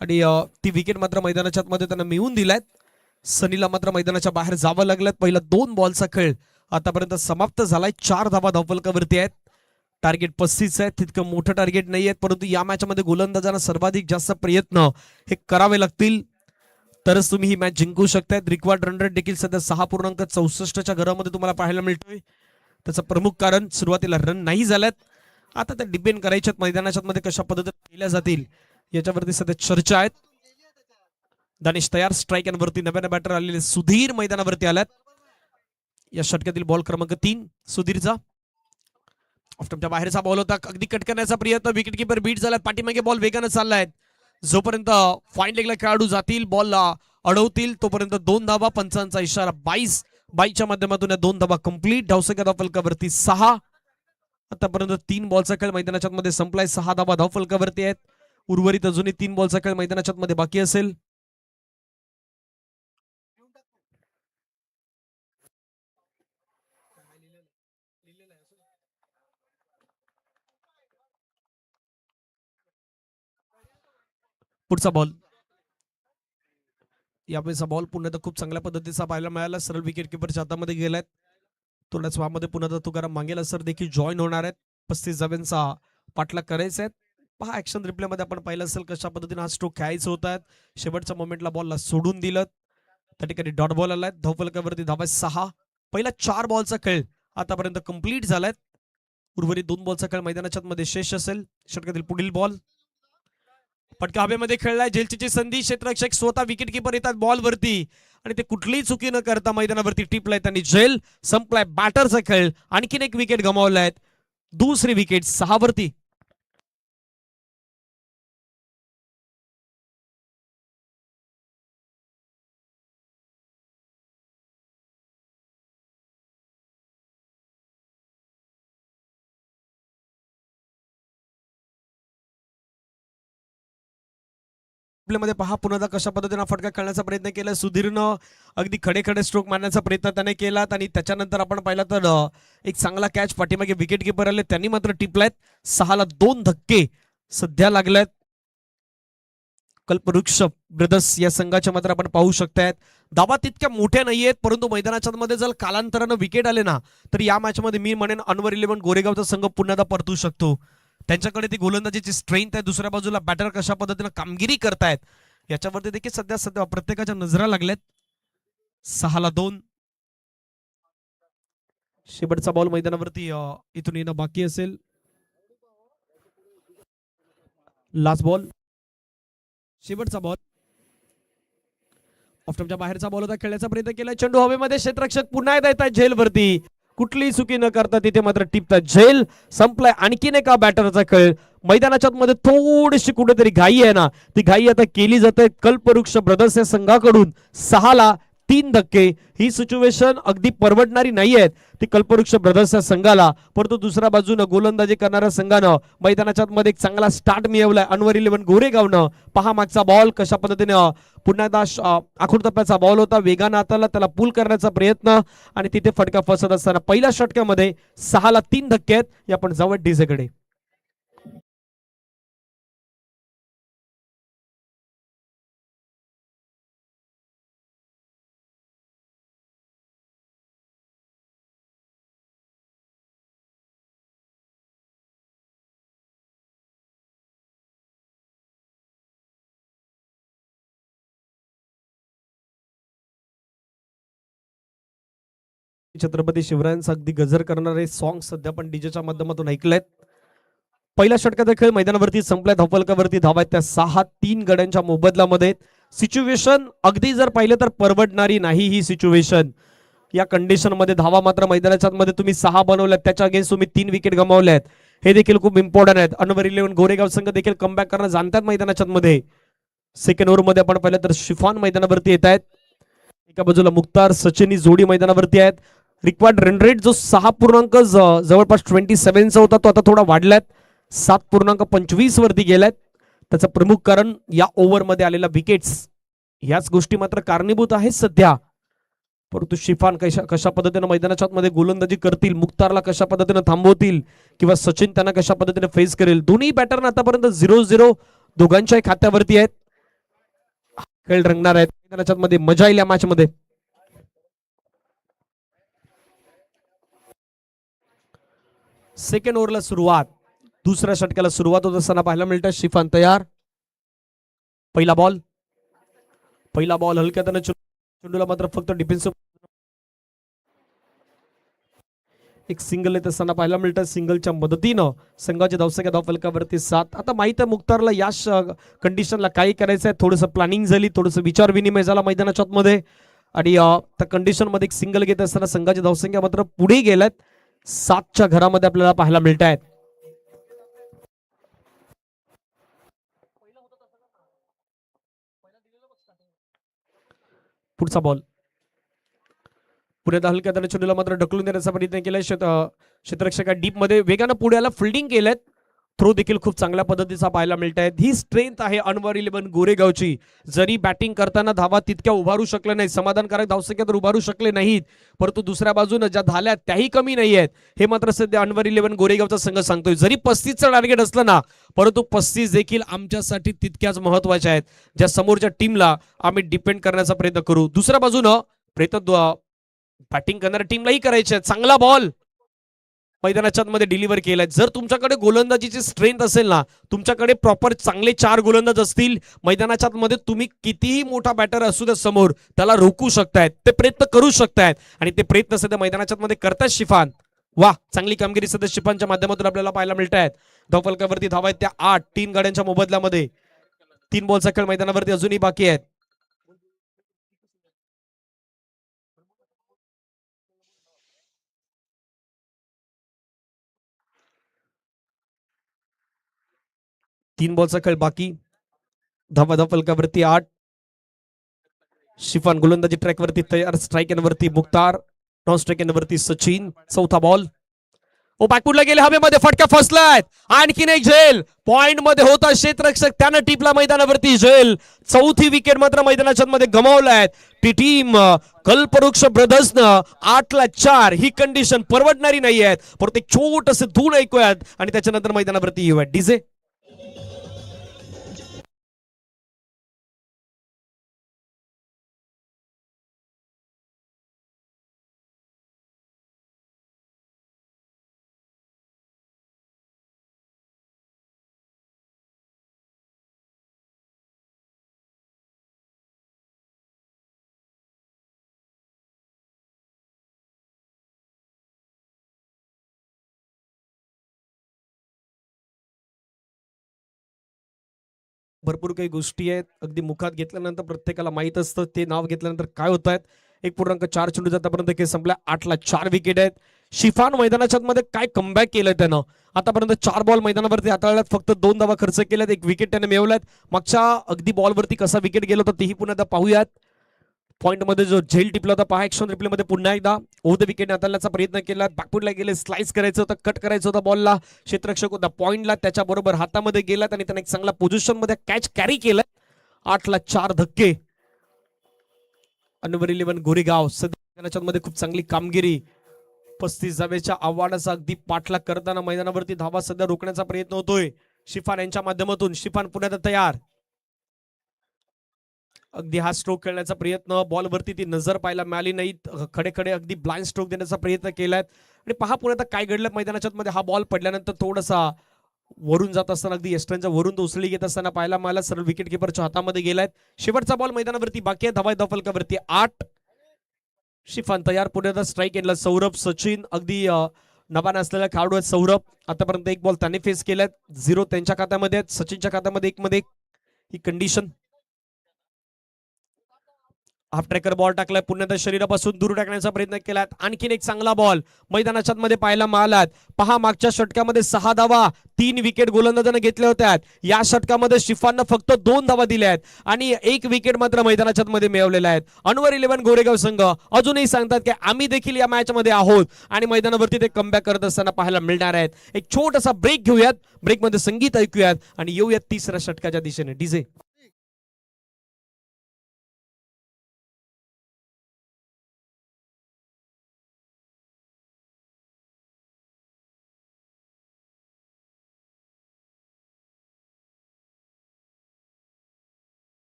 Speaker 3: आणि ती विकेट मात्र मैदानाच्या आतमध्ये त्यांना मिळवून दिल्यात. सनीला मात्र मैदानाच्या बाहेर जावं लागलं. पहिला 2 बॉलचा खेळ आतापर्यंत समाप्त झालाय. 4 धावा धावफलकावरती आहेत. टार्गेट 35 आहे, तितकं मोठं टार्गेट नाही आहे, परंतु या मॅच मध्ये गोलंदाजांना सर्वाधिक जास्त प्रयत्न हे करावे लागतील तरच तुम्ही ही मॅच जिंकू शकताय. रिक्वायर्ड रन रेट देखील सध्या 6.64च्या घरामध्ये तुम्हाला पाहायला मिळतोय. त्याचं प्रमुख कारण सुरुवातीला रन नाही झाल्यात. आता त्या डिपेंड करायच्यात मैदानाच्या मध्ये कशा पद्धतीने केल्या जातील याच्यावरती सध्या चर्चा आहेत. दानिश तयार स्ट्राईक वरती नव्याने बॅटर आलेले सुधीर मैदानावरती आल्यात. या षटकातील बॉल क्रमांक 3 सुधीरचा. ऑफस्टंपच्या बाहेरचा बॉल होता, अगदी कट करण्याचा प्रयत्न, विकेट किपर बीट झालात. पाठीमागे बॉल वेगाने चाललाय. जोपर्यंत फाईन लेगला खेळाडू जातील बॉल अडवतील तोपर्यंत 2 धावा. पंचांचा इशारा 22 माध्यमातून 2 धावा कंप्लीट. धावसंख्या धावफलकावरती 6. आतापर्यंत 3 बॉलचा खेळ मैदानाच्या मध्ये संपलाय. 6 धावा धावफलकावरती आहेत. उर्वरित अजूनही 3 बॉलचा खेळ मैदानाच्या मध्ये बाकी असेल. पुढचा बॉल, यावेळेचा बॉल पुन्हा एकदा खूप चांगल्या पद्धतीचा पाहायला मिळाला. सरळ विकेट किपरच्या हातामध्ये गेलाय. थोड्याच वेळामध्ये पुन्हा एकदा तुकाराम मांगेला सर देखील जॉईन होणार आहेत. 35 धाव्यांचा पाठलाग करायचा आहे. पहा ऍक्शन रिप्ले मध्ये आपण पाहिलं असेल कशा पद्धतीने हा स्ट्रोक खेळायचा होता. शेवटच्या मोमेंटला बॉलला सोडून दिलं. त्या ठिकाणी डॉट बॉल आलाय. धावफलकावरती धावा 6. पहिला 4 बॉलचा खेळ आतापर्यंत कंप्लीट झालाय. उर्वरित 2 बॉलचा खेळ मैदानाच्या मध्ये शेष असेल. षटकातील पुढील बॉल फटका हवेमध्ये खेळलाय. झेलची संधी, क्षेत्ररक्षक स्वतः विकेट किपर येतात बॉल वरती आणि ते कुठलीही चुकी न करता मैदानावरती टिपलाय त्यांनी. झेल संपलाय. बॅटरचा खेळ, आणखीन एक विकेट गमावलाय. दुसरी विकेट 6 वरती. मध्ये पहा पुन्हा कशा पद्धतीने फटका खेळण्याचा प्रयत्न केला. सुधीरनं अगदी खडे खडे स्ट्रोक मारण्याचा प्रयत्न त्याने केला आणि त्याच्यानंतर आपण पाहिलं तर एक चांगला कॅच पाठीमागे विकेट किपर आले त्यांनी मात्र टिपलायत. 6ला 2 धक्के सध्या लागल्यात. कल्पवृक्ष ब्रदर्स या संघाच्या मात्र आपण पाहू शकतायत. धावा तितक्या मोठ्या नाहीयेत, परंतु मैदानाच्या मध्ये जर कालांतरानं विकेट आले ना तर या मॅच मध्ये मी म्हणेन अनवर 11 गोरेगावचा संघ पुन्हा परतू शकतो. त्यांच्याकडे ती गोलंदाजीची स्ट्रेंथ आहे. दुसऱ्या बाजूला बॅटर कशा पद्धतीने कामगिरी करतायत याच्यावरती देखील सध्या प्रत्येकाच्या नजरा लागल्यात. 6ला 2. शेवटचा बॉल मैदानावरती इथून येणं बाकी असेल. लास्ट बॉल, शेवटचा बॉल. ऑफस्टंपच्या बाहेरचा बॉल होता, खेळण्याचा प्रयत्न केला. चेंडू हवेमध्ये, क्षेत्ररक्षक पुन्हा एकदा येतात झेलवरती. कुठलीही चुकी न करता तिथे मात्र टिपतात. झेल संपलाय. आणखीन एका बॅटरचा खेळ. मैदानाच्या मध्ये थोडीशी कुठेतरी घाई आहे ना, ती घाई आता केली जाते कल्पवृक्ष ब्रदर्स या संघाकडून. 6ला 3 धक्के. ही सिच्युएशन अगदी परवडणारी नाही आहेत ती कल्पवृक्ष ब्रदर्स या संघाला, परंतु दुसऱ्या बाजूनं गोलंदाजी करणाऱ्या संघानं मैदानाच्या मध्ये एक चांगला स्टार्ट मिळवलाय अनवर 11 गोरेगावनं. पहा मागचा बॉल कशा पद्धतीने पुन्हा एकदा आखूड टप्प्याचा बॉल होता. वेगानं आताला त्याला पुल करण्याचा प्रयत्न आणि तिथे फटका फसत असताना पहिल्या षटकामध्ये 6ला 3 धक्के आहेत. या आपण जाऊयात डीजेकडे. छत्रपती शिवरायांचा अगदी गजर करणारे सॉंग सध्या पण डीजेच्या माध्यमातून ऐकलेत. पहिल्या षटकाचा खेळ मैदानावरती संपलाय. धावफलकावरती धावा आहेत त्या 6-3 गड्यांच्या मोबदल्यामध्ये. सिच्युएशन अगदी जर पाहिलं तर परवडणारी नाही ही सिच्युएशन. या कंडिशन मध्ये धावा मात्र मैदानाच्या मध्ये तुम्ही 6 बनवल्यात, त्याच्या अगेन्स्ट तुम्ही 3 विकेट गमावल्यात. हे देखील खूप इम्पॉर्टंट आहेत. अनवर 11 गोरेगाव संघ देखील कमबॅक करणं जाणतात मैदानाच्या मध्ये. सेकंड ओव्हर मध्ये आपण पाहिलं तर शिफान मैदानावरती येत आहेत. एका बाजूला मुख्तार सचिन जोडी मैदानावरती आहेत. रिक्वायर्ड रन रेट जो 6 जवळपास 27चा होता तो आता थोडा वाढलाय. 7.25 वरती गेलाय. त्याचं प्रमुख कारण या ओव्हर मध्ये आलेल्या विकेट्स याच गोष्टी मात्र कारणीभूत आहेत सध्या. परंतु शिफान कशा पद्धतीने मैदानाच्या आतमध्ये गोलंदाजी करतील, मुख्तारला कशा पद्धतीने थांबवतील किंवा सचिन त्यांना कशा पद्धतीने फेस करेल. दोन्ही पॅटर्न आतापर्यंत 0-0 दोघांच्याही खात्यावरती आहेत. खेळ रंगणार आहेत मैदानाच्या आतमध्ये, मजा येईल या मॅच मध्ये. सेकंड ओव्हरला सुरुवात, दुसऱ्या षटकाला सुरुवात होत असताना पाहायला मिळतं. शिफान तयार. पहिला बॉल हलक्यात चेंडूला मात्र फक्त डिफेन्सिव्ह एक सिंगल येत असताना पाहायला मिळतं. सिंगलच्या मदतीनं संघाच्या धावसंख्या धावफलकावरती 7. आता माहित आहे मुख्तारला या कंडिशनला काय करायचं आहे. थोडंसं प्लॅनिंग झाली, थोडंसं विचार विनिमय झाला मैदानाच्या आतमध्ये आणि त्या कंडिशन मध्ये एक सिंगल घेत असताना संघाची धावसंख्या मात्र पुढे गेल्यात. 7च्या घरामध्ये आपल्याला पाहायला मिळत आहेत. पुढचा बॉल पुढे हलक्या त्याने चेंडूला मात्र ढकलून देण्याचा प्रयत्न केलाय. क्षेत्ररक्षका डीप मध्ये वेगानं पुढे आला, फिल्डिंग केलेत. थ्रो देखील खूप चांगल्या पद्धतीचा पाहायला मिळत आहेत. ही स्ट्रेंथ आहे अनवर 11 गोरेगावची. जरी बॅटिंग करताना धावा तितक्या उभारू शकले नाही, समाधानकारक धावसंख्या तर उभारू शकले नाहीत, परंतु दुसऱ्या बाजूने ज्या झाल्या त्याही कमी नाही आहेत. हे मात्र सध्या अनवर 11 गोरेगावचा संघ सांगतोय. जरी 35चं टार्गेट असलं ना, परंतु 35 देखील आमच्यासाठी तितक्याच महत्वाच्या आहेत, ज्या समोरच्या टीमला आम्ही डिपेंड करण्याचा प्रयत्न करू. दुसऱ्या बाजूनं प्रयत्न बॅटिंग करणाऱ्या टीमलाही करायचे. चांगला बॉल मैदानाच्या मध्ये डिलिव्हर केलाय. जर तुमच्याकडे गोलंदाजीची स्ट्रेंथ असेल ना, तुमच्याकडे प्रॉपर चांगले 4 गोलंदाज असतील मैदानाच्या मध्ये, तुम्ही कितीही मोठा बॅटर असू द्या समोर, त्याला रोखू शकतायत, ते प्रयत्न करू शकतायत आणि ते प्रयत्न सध्या मैदानाच्या मध्ये करतायत शिफान. वा, चांगली कामगिरी सध्या शिफानच्या माध्यमातून आपल्याला पाहायला मिळत आहेत. धावफलकावरती धावा आहेत त्या 8, 3 गाड्यांच्या मोबदल्यामध्ये. 3 बॉलचा खेळ मैदानावरती अजूनही बाकी आहेत. तीन बॉलचा खेळ बाकी. धावा फलकावरती 8. शिफान गोलंदाजी ट्रॅकवरती तयार. स्ट्राईक एंडवरती मुख्तार, नॉन स्ट्राईक एंडवरती सचिन. चौथा बॉल ओ बॅकफुटला गेले, हवेमध्ये फटका फसलाय. आणखीन एक झेल पॉइंट मध्ये होता क्षेत्ररक्षक, त्यानं टिपला मैदानावरती झेल. चौथी विकेट मात्र मैदानाच्या मध्ये गमावलाय टीम कल्पवृक्ष ब्रदर्सनं. 8-4 ही कंडिशन परवडणारी नाही आहे. परंतु एक छोटस धून ऐकूयात आणि त्याच्यानंतर मैदानावरती येऊयात. डीजे भरपूर काही गोष्टी आहेत, अगदी मुखात घेतल्यानंतर प्रत्येकाला माहित असतं ते नाव घेतल्यानंतर काय होत आहेत. 1.4 चेंडू आतापर्यंत खेळ संपला. 8-4 विकेट आहेत. शिफान मैदानाच्या मध्ये काय कमबॅक केलंय त्यानं. आतापर्यंत 4 बॉल मैदानावरती हाताळल्यात, फक्त 2 धावा खर्च केल्यात, 1 विकेट त्याने मिळवल्यात. मागच्या अगदी बॉलवरती कसा विकेट गेला होता तेही पुन्हा पाहूयात. पॉइंट मध्ये जो झेल टिपला होता पहा ऍक्शन रिप्ले मध्ये पुन्हा एकदा. ओव्हर द विकेट हाताळण्याचा प्रयत्न केला, बॅकफुटला गेले, स्लाइस करायचं होतं, कट करायचं होतं बॉलला. क्षेत्ररक्षक होता पॉइंटला, त्याच्या बरोबर हातामध्ये गेलात आणि त्याने एक चांगला पोझिशन मध्ये कॅच कॅरी केलाय. 8-4 धक्के. अनवर 11 गोरेगाव सध्या मध्ये खूप चांगली कामगिरी. 35 धावेच्या आव्हानाचा अगदी पाठलाग करताना मैदानावरती धावा सध्या रोखण्याचा प्रयत्न होतोय शिफान यांच्या माध्यमातून. शिफान पुन्हा तयार. अगदी हा स्ट्रोक खेळण्याचा प्रयत्न, बॉलवरती ती नजर पाहायला मिळाली नाही, खडे खडे अगदी ब्लाइंड स्ट्रोक देण्याचा प्रयत्न केलाय. आणि पहा पुन्हा काय घडलं मैदानाच्या मध्ये. हा बॉल पडल्यानंतर थोडासा वरून जात असताना अगदी यष्टांच्या वरून तो उसळी घेत असताना पाहायला मिळाला, सरळ विकेट किपरच्या हातामध्ये गेलाय. शेवटचा बॉल मैदानावरती बाकी आहे. धावा फलकावरती 8. शिफान तयार. पुढे स्ट्राईक एंडला सौरभ, सचिन अगदी नवाने असलेला खेळाडू आहेत सौरभ. आतापर्यंत 1 बॉल त्याने फेस केलाय. 0 त्यांच्या खात्यामध्ये आहेत, सचिनच्या खात्यामध्ये 1 मध्ये. ही कंडिशन. हाफ ट्रॅकर बॉल टाकलाय, पुन्हा शरीरापासून दूर टाकण्याचा प्रयत्न केलाय. आणखीन एक चांगला बॉल मैदानाच्या मध्ये पाहायला मिळाला. पहा मागच्या षटकामध्ये 6 धावा 3 विकेट गोलंदाजाने घेतल्या होत्या. या षटकामध्ये शिफाननं फक्त 2 धावा दिल्या आहेत आणि 1 विकेट मात्र मैदानाच्या मध्ये मिळवलेला आहे. अनवर 11 गोरेगाव संघ अजूनही सांगतात की आम्ही देखील या मॅच मध्ये आहोत आणि मैदानावरती ते कमबॅक करत असताना पाहायला मिळणार आहेत. एक छोटासा ब्रेक घेऊयात, ब्रेक मध्ये संगीत ऐकूयात आणि येऊयात तिसऱ्या षटकाच्या दिशेने. डीजे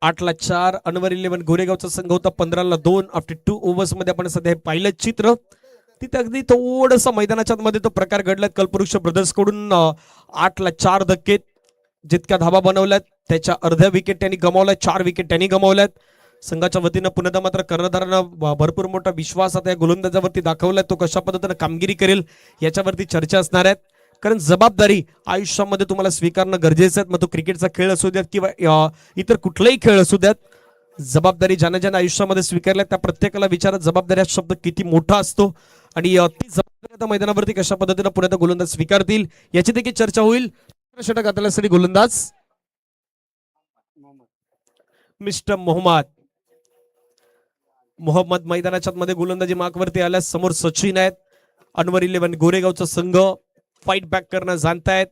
Speaker 3: 8-4 अनवर 11 गोरेगावचा संघ होता 15-2 आफ्टर 2 ओव्हर्स मध्ये आपण सध्या हे पाहिलं चित्र. तिथे अगदी थोडंसं मैदानाच्या मध्ये तो प्रकार घडलाय कल्पवृक्ष ब्रदर्स कडून. 8-4 धक्के, जितक्या धाबा बनवल्यात त्याच्या अर्ध्या विकेट त्यांनी गमावल्यात, 4 विकेट त्यांनी गमावल्यात. संघाच्या वतीनं पुन्हा मात्र कर्णधारांना भरपूर मोठा विश्वास आता या गोलंदाजावरती दाखवलाय. तो कशा पद्धतीने कामगिरी करेल याच्यावरती चर्चा असणार आहेत. कारण जबाबदारी आयुष्यामध्ये तुम्हाला स्वीकारणं गरजेचं आहे. मग तो क्रिकेटचा खेळ असू द्यात किंवा इतर कुठलाही खेळ असू द्यात, जबाबदारी ज्याने ज्याने आयुष्यामध्ये स्वीकारल्या त्या प्रत्येकाला विचारत जबाबदारी हा शब्द किती मोठा असतो आणि ती जबाबदारी आता मैदानावरती कशा पद्धतीने पुन्हा गोलंदाज स्वीकारतील याची देखील चर्चा होईल. षटक हाताळण्यासाठी गोलंदाज मिस्टर मोहम्मद मैदानाच्या मध्ये गोलंदाजी मार्कवरती आल्यास समोर सचिन आहेत. अनवर 11 गोरेगावचा संघ फाईट बॅक करणं जाणतायत.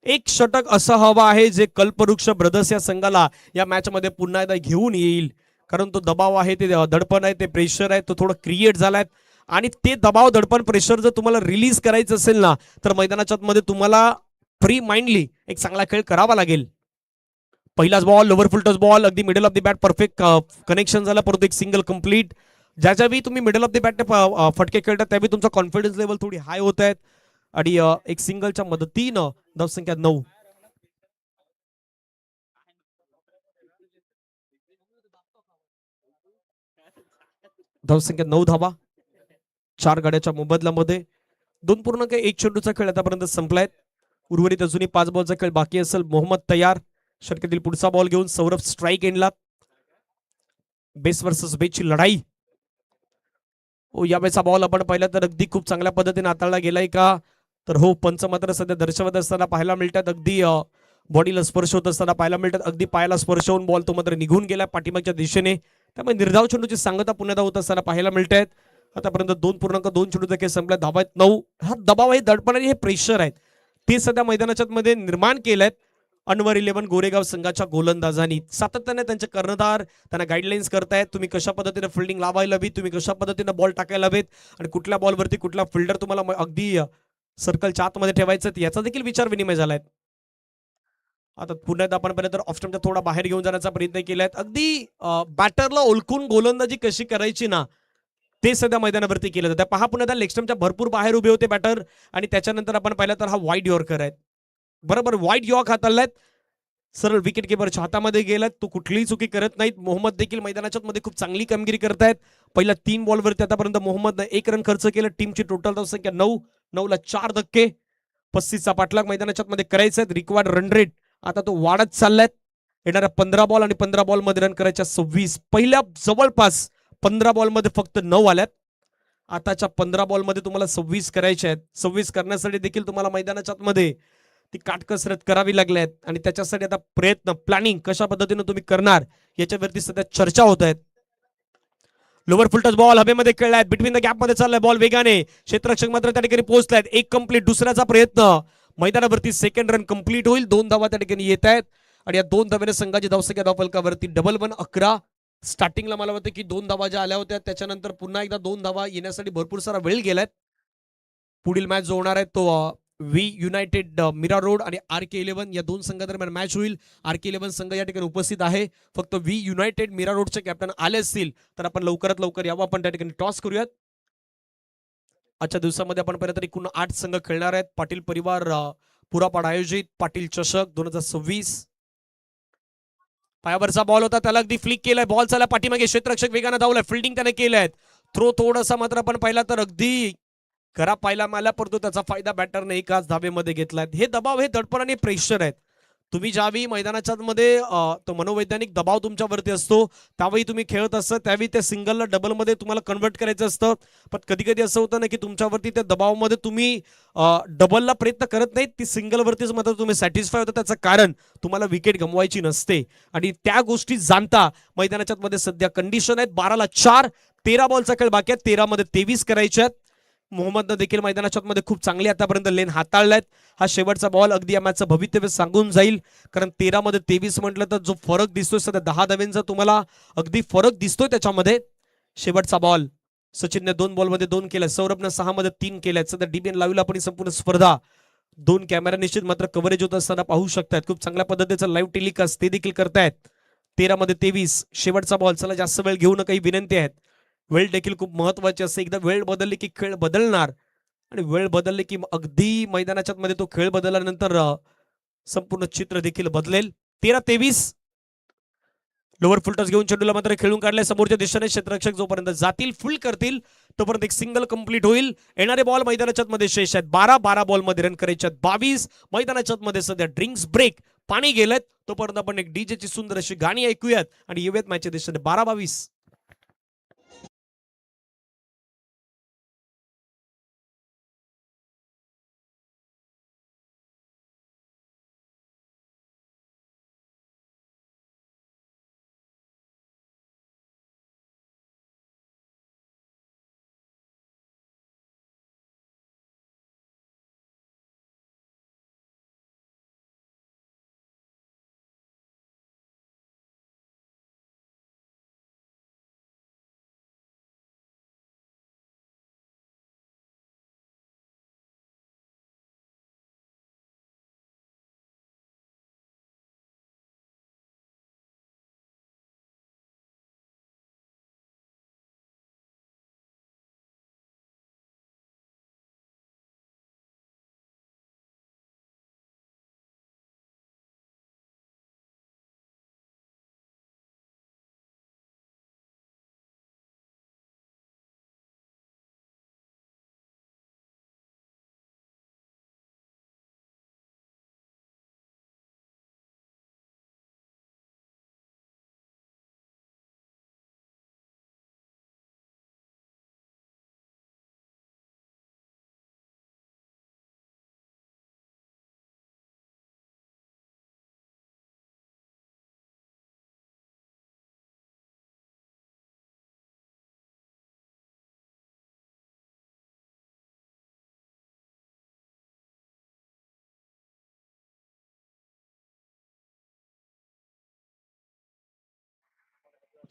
Speaker 3: एक षटक असं हवं आहे जे कल्पवृक्ष ब्रदर्स या संघाला या मॅच मध्ये पुन्हा एकदा घेऊन येईल. कारण तो दबाव आहे, ते दडपण आहे, ते प्रेशर आहे, तो थोडं क्रिएट झालाय आणि ते दबाव दडपण प्रेशर जर तुम्हाला रिलीज करायचं असेल ना तर मैदानाच्या मध्ये तुम्हाला फ्री माइंडली एक चांगला खेळ करावा लागेल. पहिलाच ball lower full toss ball, अगदी middle of the bat perfect connection झालं, परंतु एक सिंगल कंप्लीट. ज्याच्यावेळी तुम्ही मिडल ऑफ द बॅट फटके खेळतात त्यावेळी तुमचा कॉन्फिडन्स लेवल थोडी हाय होत आहेत आणि एक सिंगलच्या मदतीनं धावसंख्या 9. धावसंख्या 9 धावा 4 गड्याच्या मोबदल्यामध्ये. 2.1 चेंडूचा खेळ आतापर्यंत संपलाय. उर्वरित अजूनही 5 बॉलचा खेळ बाकी असेल. मोहम्मद तयार, षटकातील पुढचा बॉल घेऊन सौरभ स्ट्राईक एंडला. बेस वर्सेस बेसची लढाई. यावेळेचा बॉल आपण पाहिला तर अगदी खूप चांगल्या पद्धतीने हाताळला गेलाय का तर हो, पंच मात्र सध्या दर्शवत असताना पाहायला मिळतात. अगदी बॉडीला स्पर्श होत असताना पाहायला मिळतात. अगदी पायाला स्पर्श होऊन बॉल तो मात्र निघून गेला पाठीमागच्या दिशेने. त्यामुळे निर्धाव चेंडूची सांगता पुन्हा होत असताना पाहायला मिळत आहेत. आतापर्यंत 2.2 चेंडूचा खेळ संपला. धावा 9. हा दबाव आहे, दडपण आणि हे प्रेशर आहेत ते सध्या मैदानाच्या मध्ये निर्माण केलंय अनवर 11 गोरेगाव संघाच्या गोलंदाजांनी. सातत्याने त्यांचे कर्णधार त्यांना गाईडलाईन्स करतायत. तुम्ही कशा पद्धतीने फिल्डिंग लावायला हवी, तुम्ही कशा पद्धतीने बॉल टाकायला हवेत आणि कुठल्या बॉलवरती कुठला फिल्डर तुम्हाला अगदी सर्कलच्या आतमध्ये ठेवायचं याचा देखील विचार विनिमय झालाय. आता पुन्हा एकदा आपण पाहिलं तर ऑफ स्टंपच्या थोडा बाहेर घेऊन जाण्याचा प्रयत्न केलाय. अगदी बॅटरला ओळखून गोलंदाजी कशी करायची ना ते सध्या मैदानावरती केलं जातं. पहा पुन्हा एकदा लेग स्टंपच्या भरपूर बाहेर उभे होते बॅटर आणि त्याच्यानंतर आपण पाहिलं तर हा वाईड यॉर्कर आहेत. बरोबर वाईड यॉर्क हाताळलाय, सरळ विकेट किपरच्या हातामध्ये गेलात. तो कुठलीही चुकी करत नाहीत. मोहम्मद देखील मैदानाच्या मध्ये खूप चांगली कामगिरी करतायत. पहिल्या 3 बॉलवरती आतापर्यंत मोहम्मदने 1 रन खर्च केला. टीमची टोटल धावसंख्या 9. 9ला 4 धक्के. 35चा पाठलाग मैदानाच्या मध्ये करायचा आहे. रिक्वायर्ड रन रेट आता तो वाढत चाललाय. येणाऱ्या 15 बॉल आणि 15 बॉल मध्ये रन करायच्या 26. पहिल्या जवळपास 15 बॉल मध्ये फक्त 9 आल्यात. आताच्या 15 बॉल मध्ये तुम्हाला 26 करायचे आहेत. 26 करण्यासाठी देखील तुम्हाला मैदानाच्या मध्ये ती काटकसरत करावी लागली आहे आणि त्याच्यासाठी आता प्रयत्न प्लॅनिंग कशा पद्धतीने तुम्ही करणार याच्यावरती सध्या चर्चा होत आहेत. लोवर फुल टच बॉल हवेमध्ये खेळलाय. बिटवीन द गॅप मध्ये चाललाय बॉल वेगाने. क्षेत्ररक्षक मात्र त्या ठिकाणी पोहोचलायत. एक कंप्लीट. दुसऱ्याचा प्रयत्न मैदानावरती सेकंड रन कंप्लीट होईल. 2 धावा त्या ठिकाणी येत आहेत आणि या 2 धावेने संघाची धावसंख्या धावफलकावरती डबल 1 11. स्टार्टिंगला मला वाटतं की 2 धावा ज्या आल्या होत्या त्याच्यानंतर पुन्हा एकदा 2 धावा येण्यासाठी भरपूर सारा वेळ गेलाय. पुढील मॅच जो होणार आहे तो व्ही युनायटेड मीरा रोड आणि RK11 या 2 संघादरम्यान मॅच होईल. RK11 संघ या ठिकाणी उपस्थित आहे. फक्त व्ही युनायटेड मीरा रोडचे कॅप्टन आले असतील तर आपण लवकरात लवकर यावं. आपण त्या ठिकाणी टॉस करूयात. आजच्या दिवसामध्ये आपण पाहिलं तर एकूण 8 संघ खेळणार आहेत. पाटील परिवार पुरापाड आयोजित पाटील चषक 2026. पायावरचा बॉल होता, त्याला अगदी फ्लिक केलाय. बॉल चालला पाठीमागे. क्षेत्ररक्षक वेगाने धावलाय. फिल्डिंग त्याने केलंय. थ्रो थोडासा मात्र आपण पाहिला तर अगदी खरा पाहिला मला, परंतु त्याचा फायदा बॅटरने एकाच धावेमध्ये घेतलाय. हे दबाव, हे दडपण आणि प्रेशर आहेत. तुम्ही ज्यावेळी मैदानाच्या मध्ये तो मनोवैज्ञानिक दबाव तुमच्यावरती असतो त्यावेळी तुम्ही खेळत असता त्यावेळी त्या सिंगलला डबलमध्ये तुम्हाला कन्वर्ट करायचं असतं. पण कधी कधी असं होतं ना की तुमच्यावरती त्या दबावामध्ये तुम्ही डबलला प्रयत्न करत नाहीत, ती सिंगलवरतीच मात्र तुम्ही सॅटिस्फाय होता. त्याचं कारण तुम्हाला विकेट गमवायची नसते आणि त्या गोष्टी जाणता मैदानाच्या मध्ये सध्या कंडिशन आहेत. 12ला 4. 13 बॉलचा खेळ बाकी आहे. 13 मध्ये 23 करायचे आहेत. मोहम्मदनं देखील मैदानाच्या मध्ये खूप चांगली आतापर्यंत लेन हाताळलाय. हा शेवटचा बॉल अगदी या मॅचचं भवितव्य सांगून जाईल. कारण 13 मध्ये 23 म्हटलं तर जो फरक दिसतोय सध्या 10 धाव्यांचा तुम्हाला अगदी फरक दिसतोय त्याच्यामध्ये. शेवटचा बॉल सचिनने 2 बॉलमध्ये 2 केलाय. सौरभने 6 मध्ये 3 केलाय. सध्या DBN लाईव्हला आपण संपूर्ण स्पर्धा 2 कॅमेरा निश्चित मात्र कव्हरेज होत असताना पाहू शकतात. खूप चांगल्या पद्धतीचं लाईव्ह टेलिकास्ट ते देखील करतायत. 13 मध्ये 23. शेवटचा बॉल. चला जास्त वेळ घेऊ नका, काही विनंती आहेत. वेळ देखील खूप महत्वाची असते. एकदा वेळ बदलली की खेळ बदलणार आणि वेळ बदलली की अगदी मैदानाच्या मध्ये तो खेळ बदलल्यानंतर संपूर्ण चित्र देखील बदलेल. 13-23. लोअर फुलटॉस घेऊन चेंडूला मात्र खेळून काढले समोरच्या दिशेने. क्षेत्ररक्षक जोपर्यंत जातील, फुल करतील, तोपर्यंत एक सिंगल कंप्लीट होईल. येणारे बॉल मैदानाच्या मध्ये शेष आहेत. 12 बॉल मध्ये रन करायचे आहेत 22. मैदानाच्या मध्ये सध्या ड्रिंक्स ब्रेक, पाणी गेलेत. तोपर्यंत आपण एक डीजेची सुंदर अशी गाणी ऐकूयात आणि येऊयात मॅचच्या दिशेने. 12-22.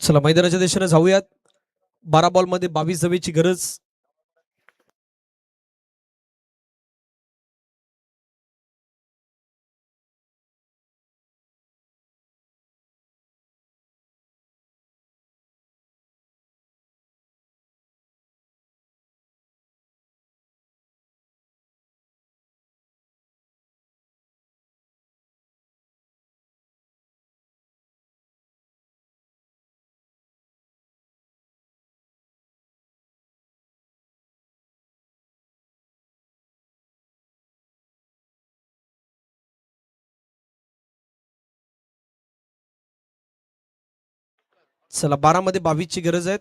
Speaker 3: चला मैदानाच्या दिशेने जाऊयात. 12 बॉल मध्ये 22 धावेची गरज. चला 12 मध्ये 22 ची गरज आहे.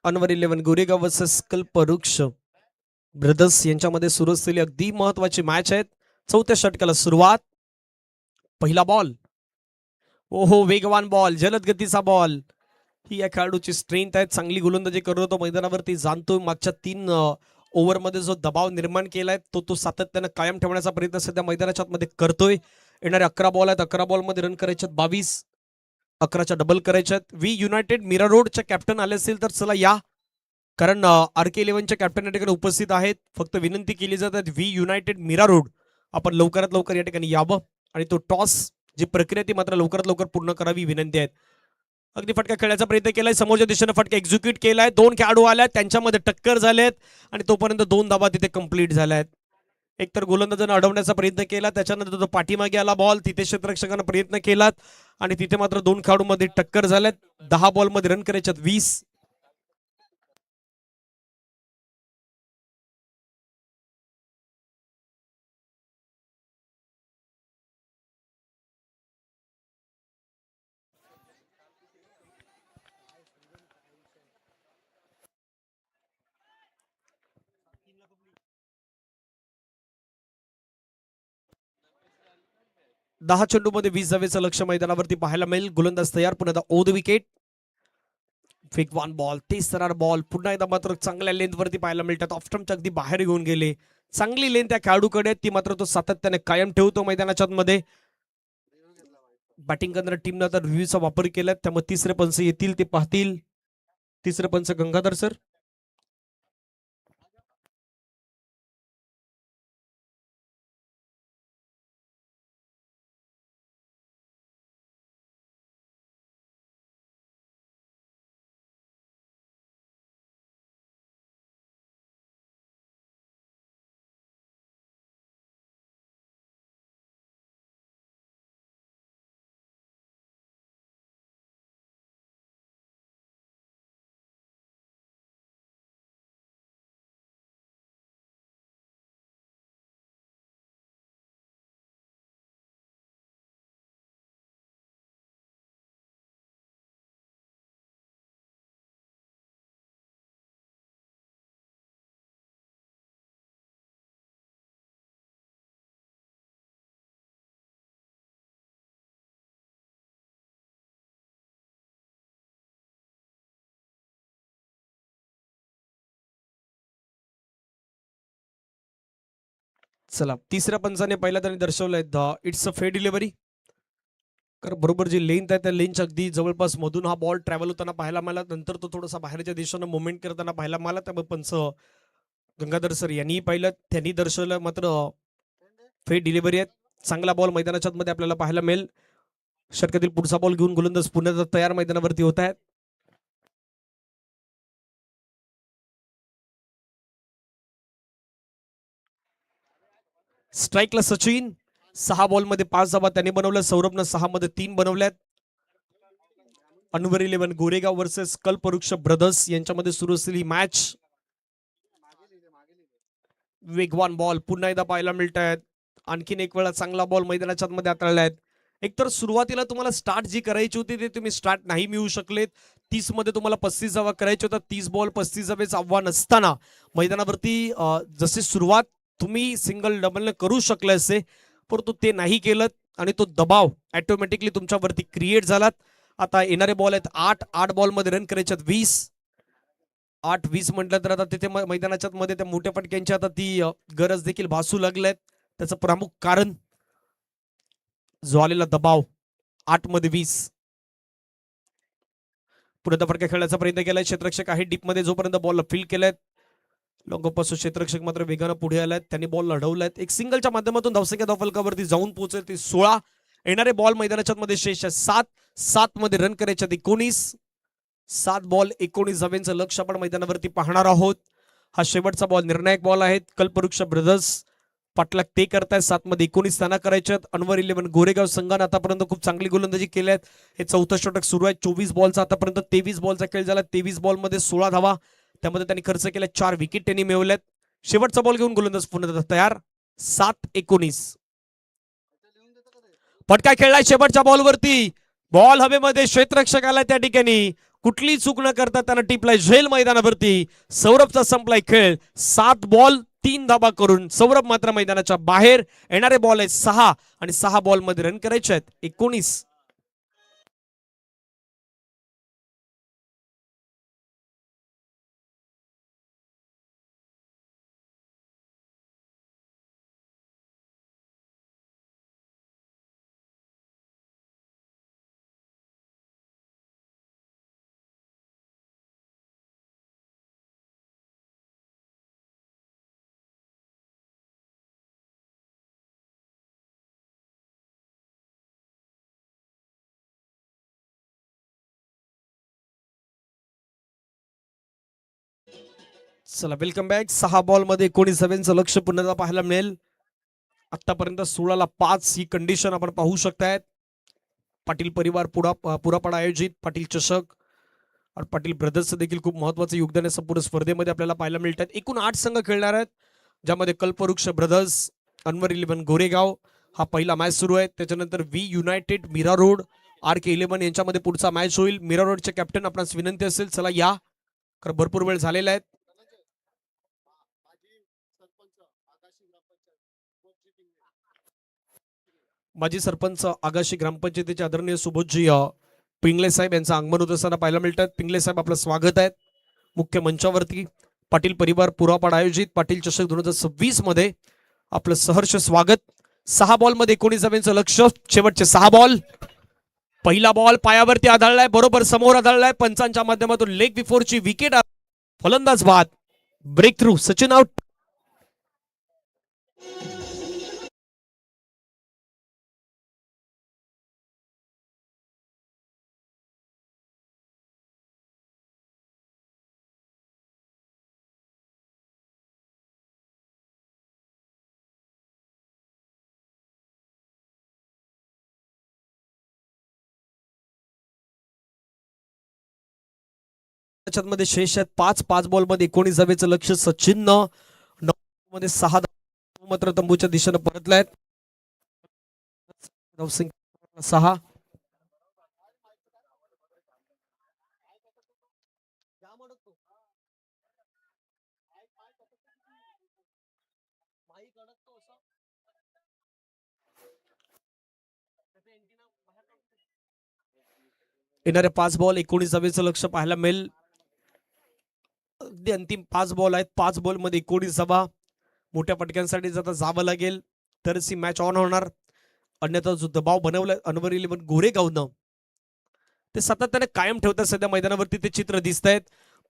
Speaker 3: अनवर 11 गोरेगाव वर्सेस कल्पवृक्ष ब्रदर्स यांच्यामध्ये सुरू असलेली अगदी महत्वाची मॅच आहे. चौथ्या षटकाला सुरुवात. पहिला बॉल. ओहो, वेगवान बॉल, जलद गतीचा बॉल. ही या खेळाडूची स्ट्रेंथ आहे. चांगली गोलंदाजी करत होतो मैदानावरती. जाणतोय मागच्या 3 ओव्हरमध्ये जो दबाव निर्माण केलाय तो सातत्यानं कायम ठेवण्याचा प्रयत्न सध्या मैदानाच्या मध्ये करतोय. येणारे 11 बॉल आहेत. 11 बॉल मध्ये रन करायचे 22. 11च्या डबल करायच्यात. व्ही युनायटेड मीरा रोडच्या कॅप्टन आले असतील तर चला या, कारण RK 11च्या कॅप्टन या ठिकाणी उपस्थित आहेत. फक्त विनंती केली जातात व्ही युनायटेड मीरा रोड आपण लवकरात लवकर या ठिकाणी यावं आणि तो टॉस जी प्रक्रिया ती मात्र लवकरात लवकर पूर्ण करावी विनंती आहे. अगदी फटका खेळायचा प्रयत्न केलाय. समोरच्या दिशेने फटका एक्झिक्यूट केलाय. 2 खेळाडू आल्यात, त्यांच्यामध्ये टक्कर झालेत आणि तोपर्यंत 2 धावा तिथे कंप्लीट झाल्यात. एकतर गोलंदाजानं अडवण्याचा प्रयत्न केला, त्याच्यानंतर तो पाठीमागे आला बॉल, तिथे क्षेत्ररक्षकानं प्रयत्न केलात आणि तिथे मात्र 2 खेळाडूंमध्ये टक्कर झाल्यात. 10 बॉल मध्ये रन करायच्यात 20. दहा चेंडूमध्ये 20 धावेचं लक्ष मैदानावरती पाहायला मिळेल. गोलंदाज तयार. पुन्हा ओ द विकेट. वेगवान बॉल, तेज तरार बॉल. पुन्हा एकदा मात्र चांगल्या लेंथवरती पाहायला मिळतात. ऑफ स्टंपच्या अगदी बाहेर घेऊन गेले. चांगली लेंथ त्या खेळाडूकडे, ती मात्र तो सातत्याने कायम ठेवतो मैदानाच्या मध्ये. बॅटिंग करणाऱ्या टीमनं आता रिव्ह्यूचा वापर केलाय, त्यामुळे तिसरे पंच येतील ते पाहतील. तिसरे पंच गंगाधर सर. चला तिसऱ्या पंचाने पहिल्या त्यांनी दर्शवलंय इट्स अ फेअर डिलिव्हरी. कारण बरोबर जी लेंथ आहे त्या लेंथच्या अगदी जवळपास मधून हा बॉल ट्रॅव्हल होताना पाहायला मिळाला. नंतर तो थोडासा बाहेरच्या दिशेनं मुवमेंट करताना पाहायला मिळाला. त्यामुळे पंच गंगाधर सर यांनी पाहिलं, त्यांनी दर्शवलं मात्र फेअर डिलिव्हरी आहे. चांगला बॉल मैदानाच्या मध्ये आपल्याला पाहायला मिळेल. षटकातील पुढचा बॉल घेऊन गोलंदाज पुन्हा तयार मैदानावरती होत आहेत. स्ट्राईकला सचिन. 6 बॉलमध्ये 5 धावा त्यांनी बनवल्या. सौरभनं 6 मध्ये 3 बनवल्यात. अनवर 11 गोरेगाव वर्सेस कल्पवृक्ष ब्रदर्स यांच्यामध्ये सुरू असलेली मॅच. वेगवान बॉल पुन्हा एकदा पाहायला मिळत आहेत. आणखीन एक वेळा चांगला बॉल मैदानाच्या मध्ये हाताळलाय. एकतर सुरुवातीला तुम्हाला स्टार्ट जी करायची होती ते तुम्ही स्टार्ट नाही मिळू शकलेत. 30 मध्ये तुम्हाला 35 धावा करायची होता. 30 बॉल 35 धावेचं आव्हान असताना मैदानावरती जसे सुरुवात तुम्ही सिंगल डबलने करू शकले असते, परंतु ते नाही केलं आणि तो दबाव ऑटोमॅटिकली तुमच्यावरती क्रिएट झालात. आता येणारे बॉल आहेत 8 बॉलमध्ये रन करायचे आहेत 20. 8-20 म्हटलं तर आता तिथे मैदानाच्या मध्ये त्या मोठ्या फटक्यांची आता ती गरज देखील भासू लागल्यात. त्याचं प्रमुख कारण जो आलेला दबाव. 8 मध्ये 20. पुढे फटका खेळण्याचा प्रयत्न केलाय. क्षेत्ररक्षक आहे डीप मध्ये, जोपर्यंत बॉलला फील्ड केलाय. लॉंगपासून क्षेत्ररक्षक मात्र वेगानं पुढे आलाय. त्यांनी बॉल लढवलाय. एक सिंगलच्या माध्यमातून धावसंख्या धावफलकावरती जाऊन पोहोचेल ती 16. येणारे बॉल मैदानाच्या मध्ये शेष आहे 7 मध्ये रन करायचे 19. 7 बॉल 19 धावेंचं लक्ष आपण मैदानावरती पाहणार आहोत. हा शेवटचा बॉल निर्णायक बॉल आहे. कल्पवृक्ष ब्रदर्स पाटलाग ते करतायत. 7 मध्ये 19 स्थाना करायच्यात. अनवर 11 गोरेगाव संघाने आतापर्यंत खूप चांगली गोलंदाजी केली आहे. हे चौथं षटक सुरू आहे. 24 बॉलचा आतापर्यंत 23 बॉलचा खेळ झाला. 23 बॉलमध्ये 16 धावा, त्यामध्ये त्यांनी खर्च केला. 4 विकेट त्यांनी मिळवल्यात. शेवटचा बॉल घेऊन गोलंदाज पुन्हा तयार. 7-19. फटका खेळलाय शेवटच्या बॉलवरती. बॉल हवेमध्ये, क्षेत्ररक्षक आलाय त्या ठिकाणी. कुठली चूक न करता त्यांना टिपलाय झेल मैदानावरती. सौरभचा संपलाय खेळ. 7 बॉल 3 धाबा करून सौरभ मात्र मैदानाच्या बाहेर. येणारे बॉल आहेत 6 आणि 6 बॉल मध्ये रन करायचे आहेत 19. चला वेलकम बॅक. 6 बॉल मध्ये 19 धावेंचं लक्ष पुन्हा पाहायला मिळेल. आतापर्यंत 16ला 5 ही कंडिशन आपण पाहू शकतायत. पाटील परिवार पुरापाडा आयोजित पाटील चषक आणि पाटील ब्रदर्सचं देखील खूप महत्वाचं योगदान आहे संपूर्ण स्पर्धेमध्ये आपल्याला पाहायला मिळतात. एकूण 8 संघ खेळणार आहेत, ज्यामध्ये कल्पवृक्ष ब्रदर्स, अनवर 11 गोरेगाव हा पहिला मॅच सुरू आहे. त्याच्यानंतर V United Mira Road, RK 11 यांच्यामध्ये पुढचा मॅच होईल. मीरा रोडचे कॅप्टन आपणास विनंती असेल चला या, कारण भरपूर वेळ झालेला आहे. माजी सरपंच आगाशी ग्रामपंचायतीचे आदरणीय सुबोधजी पिंगले साहेब यांचं आगमन होत असताना पाहायला मिळतात. पिंगले साहेब आपलं स्वागत आहे मुख्य मंचावरती. पाटील परिवार पुरापाड आयोजित पाटील चषक 2026 मध्ये आपलं सहर्ष स्वागत. 6 बॉल मध्ये 19 धावेंचं लक्ष. शेवटचे 6 बॉल. पहिला बॉल पायावरती आदळलाय, बरोबर समोर आदळलाय. पंचांच्या माध्यमातून लेग बिफोरची विकेट. फलंदाज बाद. Breakthrough. सचिन आउट. मध्ये शेष आहेत 5 बॉल मध्ये 19 धावेचं लक्ष. सचिन मध्ये 6 मात्र तंबूच्या दिशेनं परतलायत. 6. येणारे 5 बॉल 19 धावेचं लक्ष पाहायला मिळेल. अगदी अंतिम 5 बॉल आहेत. 5 बॉल मध्ये 19 धावा. मोठ्या पटक्यांसाठी जर आता जावं लागेल तरच ही मॅच ऑन होणार. अन्यथा जो दबाव बनवलाय अनवर 11 गोरेगावनं ते सातत्याने कायम ठेवतात. सध्या मैदानावरती ते चित्र दिसत आहेत.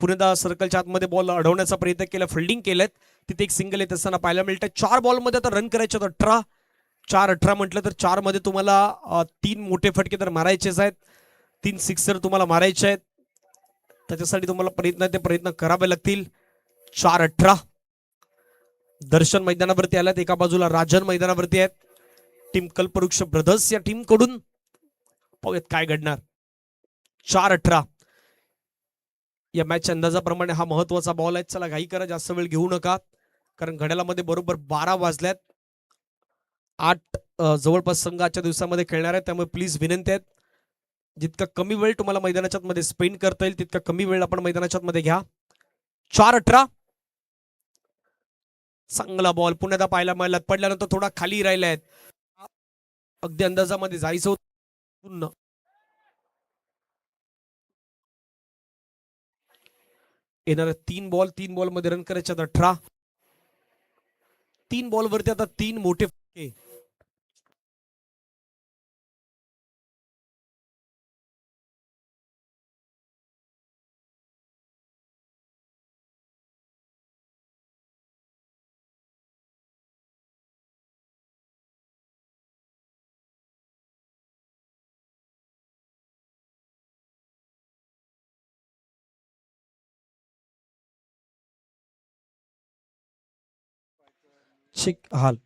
Speaker 3: पुन्हा सर्कलच्या आतमध्ये बॉल अडवण्याचा प्रयत्न केला, फिल्डिंग केलेत. तिथे एक सिंगल येत असताना पाहायला मिळतं. 4 बॉलमध्ये आता रन करायचे 18. 4-18 म्हटलं तर 4 मध्ये तुम्हाला 3 मोठे फटके तर मारायचेच आहेत. 3 सिक्सर तुम्हाला मारायचे आहेत. त्याच्यासाठी तुम्हाला प्रयत्न करावे लागतील. 4-18 दर्शन मैदानावरती आल्यात. एका बाजूला राजन मैदानावरती आहेत. टीम कल्पवृक्ष ब्रदर्स या टीम कडून पाहूयात काय घडणार. 4-18 या मॅचच्या अंदाजाप्रमाणे हा महत्वाचा बॉल आहे. चला घाई करा, जास्त वेळ घेऊ नका, कारण घड्याळामध्ये बरोबर 12 वाजल्यात. 8 जवळपास संघ आजच्या दिवसामध्ये खेळणार आहेत. त्यामुळे प्लीज विनंती आहेत, जितका कमी वेळ तुम्हाला मैदानाच्या मध्ये स्पेंड करता येईल तितका कमी वेळ आपण मैदानाच्या मध्ये घ्या. 4-18 चांगला बॉल पुन्हा पाहायला मिळाला. पडल्यानंतर थोडा खाली राहिलाय. अगदी अंदाजामध्ये जायचं होतं. येणाऱ्या 3 बॉल मध्ये रन करायचे 18. 3 बॉलवरती आता 3 मोठे फटके. हाल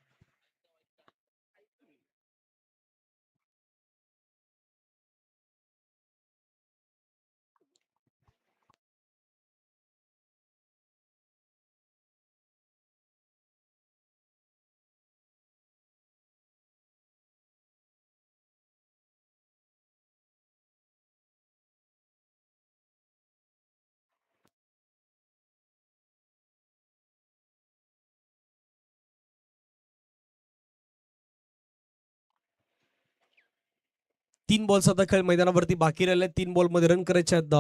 Speaker 3: 3 बॉल आता खेळ मैदानावरती बाकी राहिले. 3 बॉल मध्ये रन करायचे आहेत.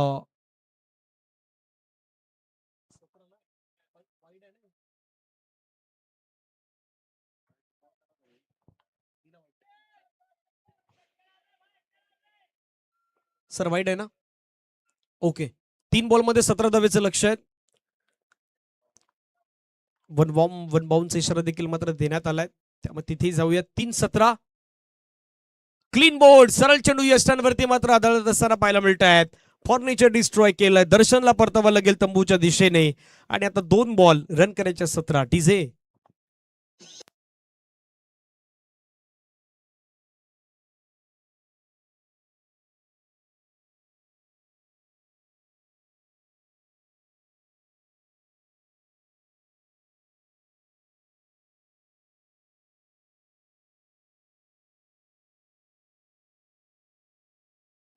Speaker 3: सर वाईट आहे ना? ओके. 3 बॉल मध्ये 17 धावेचं लक्ष आहे. वन बाउन्स इशारा देखील मात्र देण्यात आलाय. त्यामुळे तिथे जाऊया. 3-17 क्लीन बोर्ड. सरळ चेंडू यष्टांवरती मात्र आदळत असताना पाहायला मिळत आहेत. फर्निचर डिस्ट्रॉय केलंय. दर्शनला परतावा लागेल तंबूच्या दिशेने. आणि आता 2 बॉल रन करायच्या 17. डीजे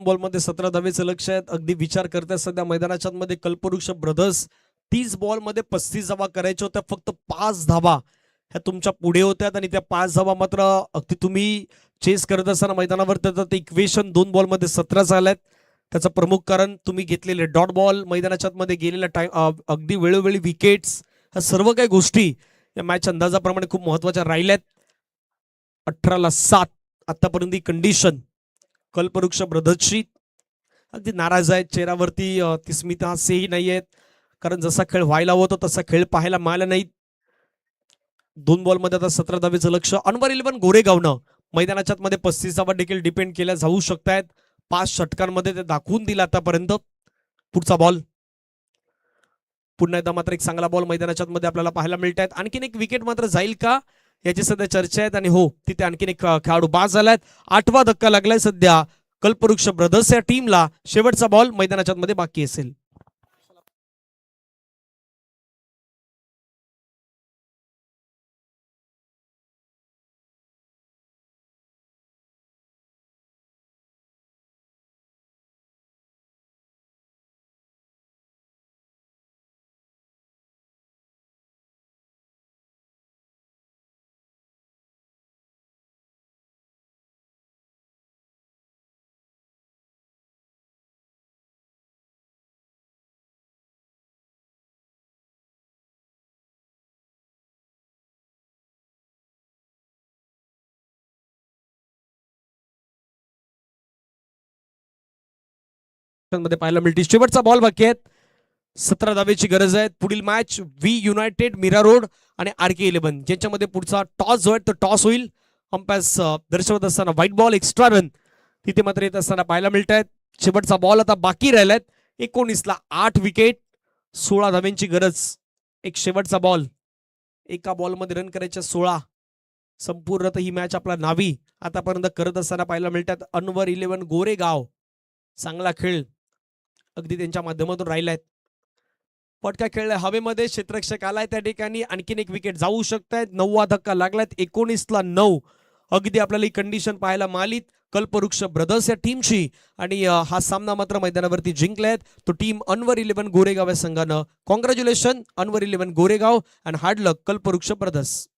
Speaker 3: बॉलमध्ये 17 धावेचं लक्ष आहेत. अगदी विचार करतात सध्या मैदानाच्या मध्ये कल्पवृक्ष ब्रदर्स. 30 बॉलमध्ये 35 धावा करायच्या होत्या. फक्त 5 धावा ह्या तुमच्या पुढे होत्यात आणि त्या 5 धावा मात्र अगदी तुम्ही चेस करत असताना मैदानावर त्याचं इक्वेशन 2 बॉलमध्ये 17 झाल्यात. त्याचं प्रमुख कारण तुम्ही घेतलेले डॉट बॉल, मैदानाच्या मध्ये गेलेला टाइम, अगदी वेळोवेळी विकेट्स, ह्या सर्व काही गोष्टी या मॅच अंदाजाप्रमाणे खूप महत्वाच्या राहिल्यात. 18-7 आतापर्यंत ही कंडिशन कल्पवृक्ष ब्रदर्सची. अगदी नाराज आहेत चेहऱ्यावरती, ती स्मित हास्यही नाही आहेत, कारण जसा खेळ व्हायला होता तसा खेळ पाहायला मिळाला नाही. 2 बॉलमध्ये आता 17 धावेचं लक्ष. अनवर 11 गोरेगावनं मैदानाच्या मध्ये 35 धावा देखील डिपेंड केल्या जाऊ शकतायत. 5 षटकांमध्ये ते दाखवून दिलं आतापर्यंत. पुढचा बॉल पुन्हा एकदा मात्र एक चांगला बॉल मैदानाच्या मध्ये आपल्याला पाहायला मिळत आहेत. आणखीन एक विकेट मात्र जाईल का याची सध्या चर्चा आहेत. आणि हो, तिथे आणखीन एक खेळाडू बाद झालाय. 8वा धक्का लागलाय सध्या कल्पवृक्ष ब्रदर्स या टीमला. शेवटचा बॉल मैदानाच्या मध्ये बाकी असेल. मध्ये पाहायला मिळते. शेवटचा बॉल बाकी आहेत. 17 धावेची गरज आहे. पुढील match V United Mira Road आणि RK11 ज्यांच्यामध्ये पुढचा टॉस जो आहे तो टॉस होईल. अंपायर्स दर्शवत असताना व्हाईट बॉल एक्स्ट्रा रन तिथे मात्र येत असताना पाहायला मिळत आहेत. शेवटचा बॉल आता बाकी राहिलाय. 19ला 8 विकेट, 16 धाव्यांची गरज. एक शेवटचा बॉल, एका बॉलमध्ये रन करायच्या 16. संपूर्ण ही मॅच आपला नावी आतापर्यंत करत असताना पाहायला मिळतात. अनवर 11 गोरेगाव चांगला खेळ अगदी त्यांच्या माध्यमातून राहिलाय. पटका खेळलाय हवेमध्ये, क्षेत्ररक्षक आलाय त्या ठिकाणी. आणखीन एक विकेट जाऊ शकतायत. 9वा धक्का लागलाय. 19ला 9 अगदी आपल्याला ही कंडिशन पाहायला मिळाली कल्पवृक्ष ब्रदर्स या टीमची. आणि हा सामना मात्र मैदानावरती जिंकलाय तो टीम अनवर 11 गोरेगाव या संघानं. Congratulation Anwar 11 Goregaon and hard luck Kalpavriksha brothers.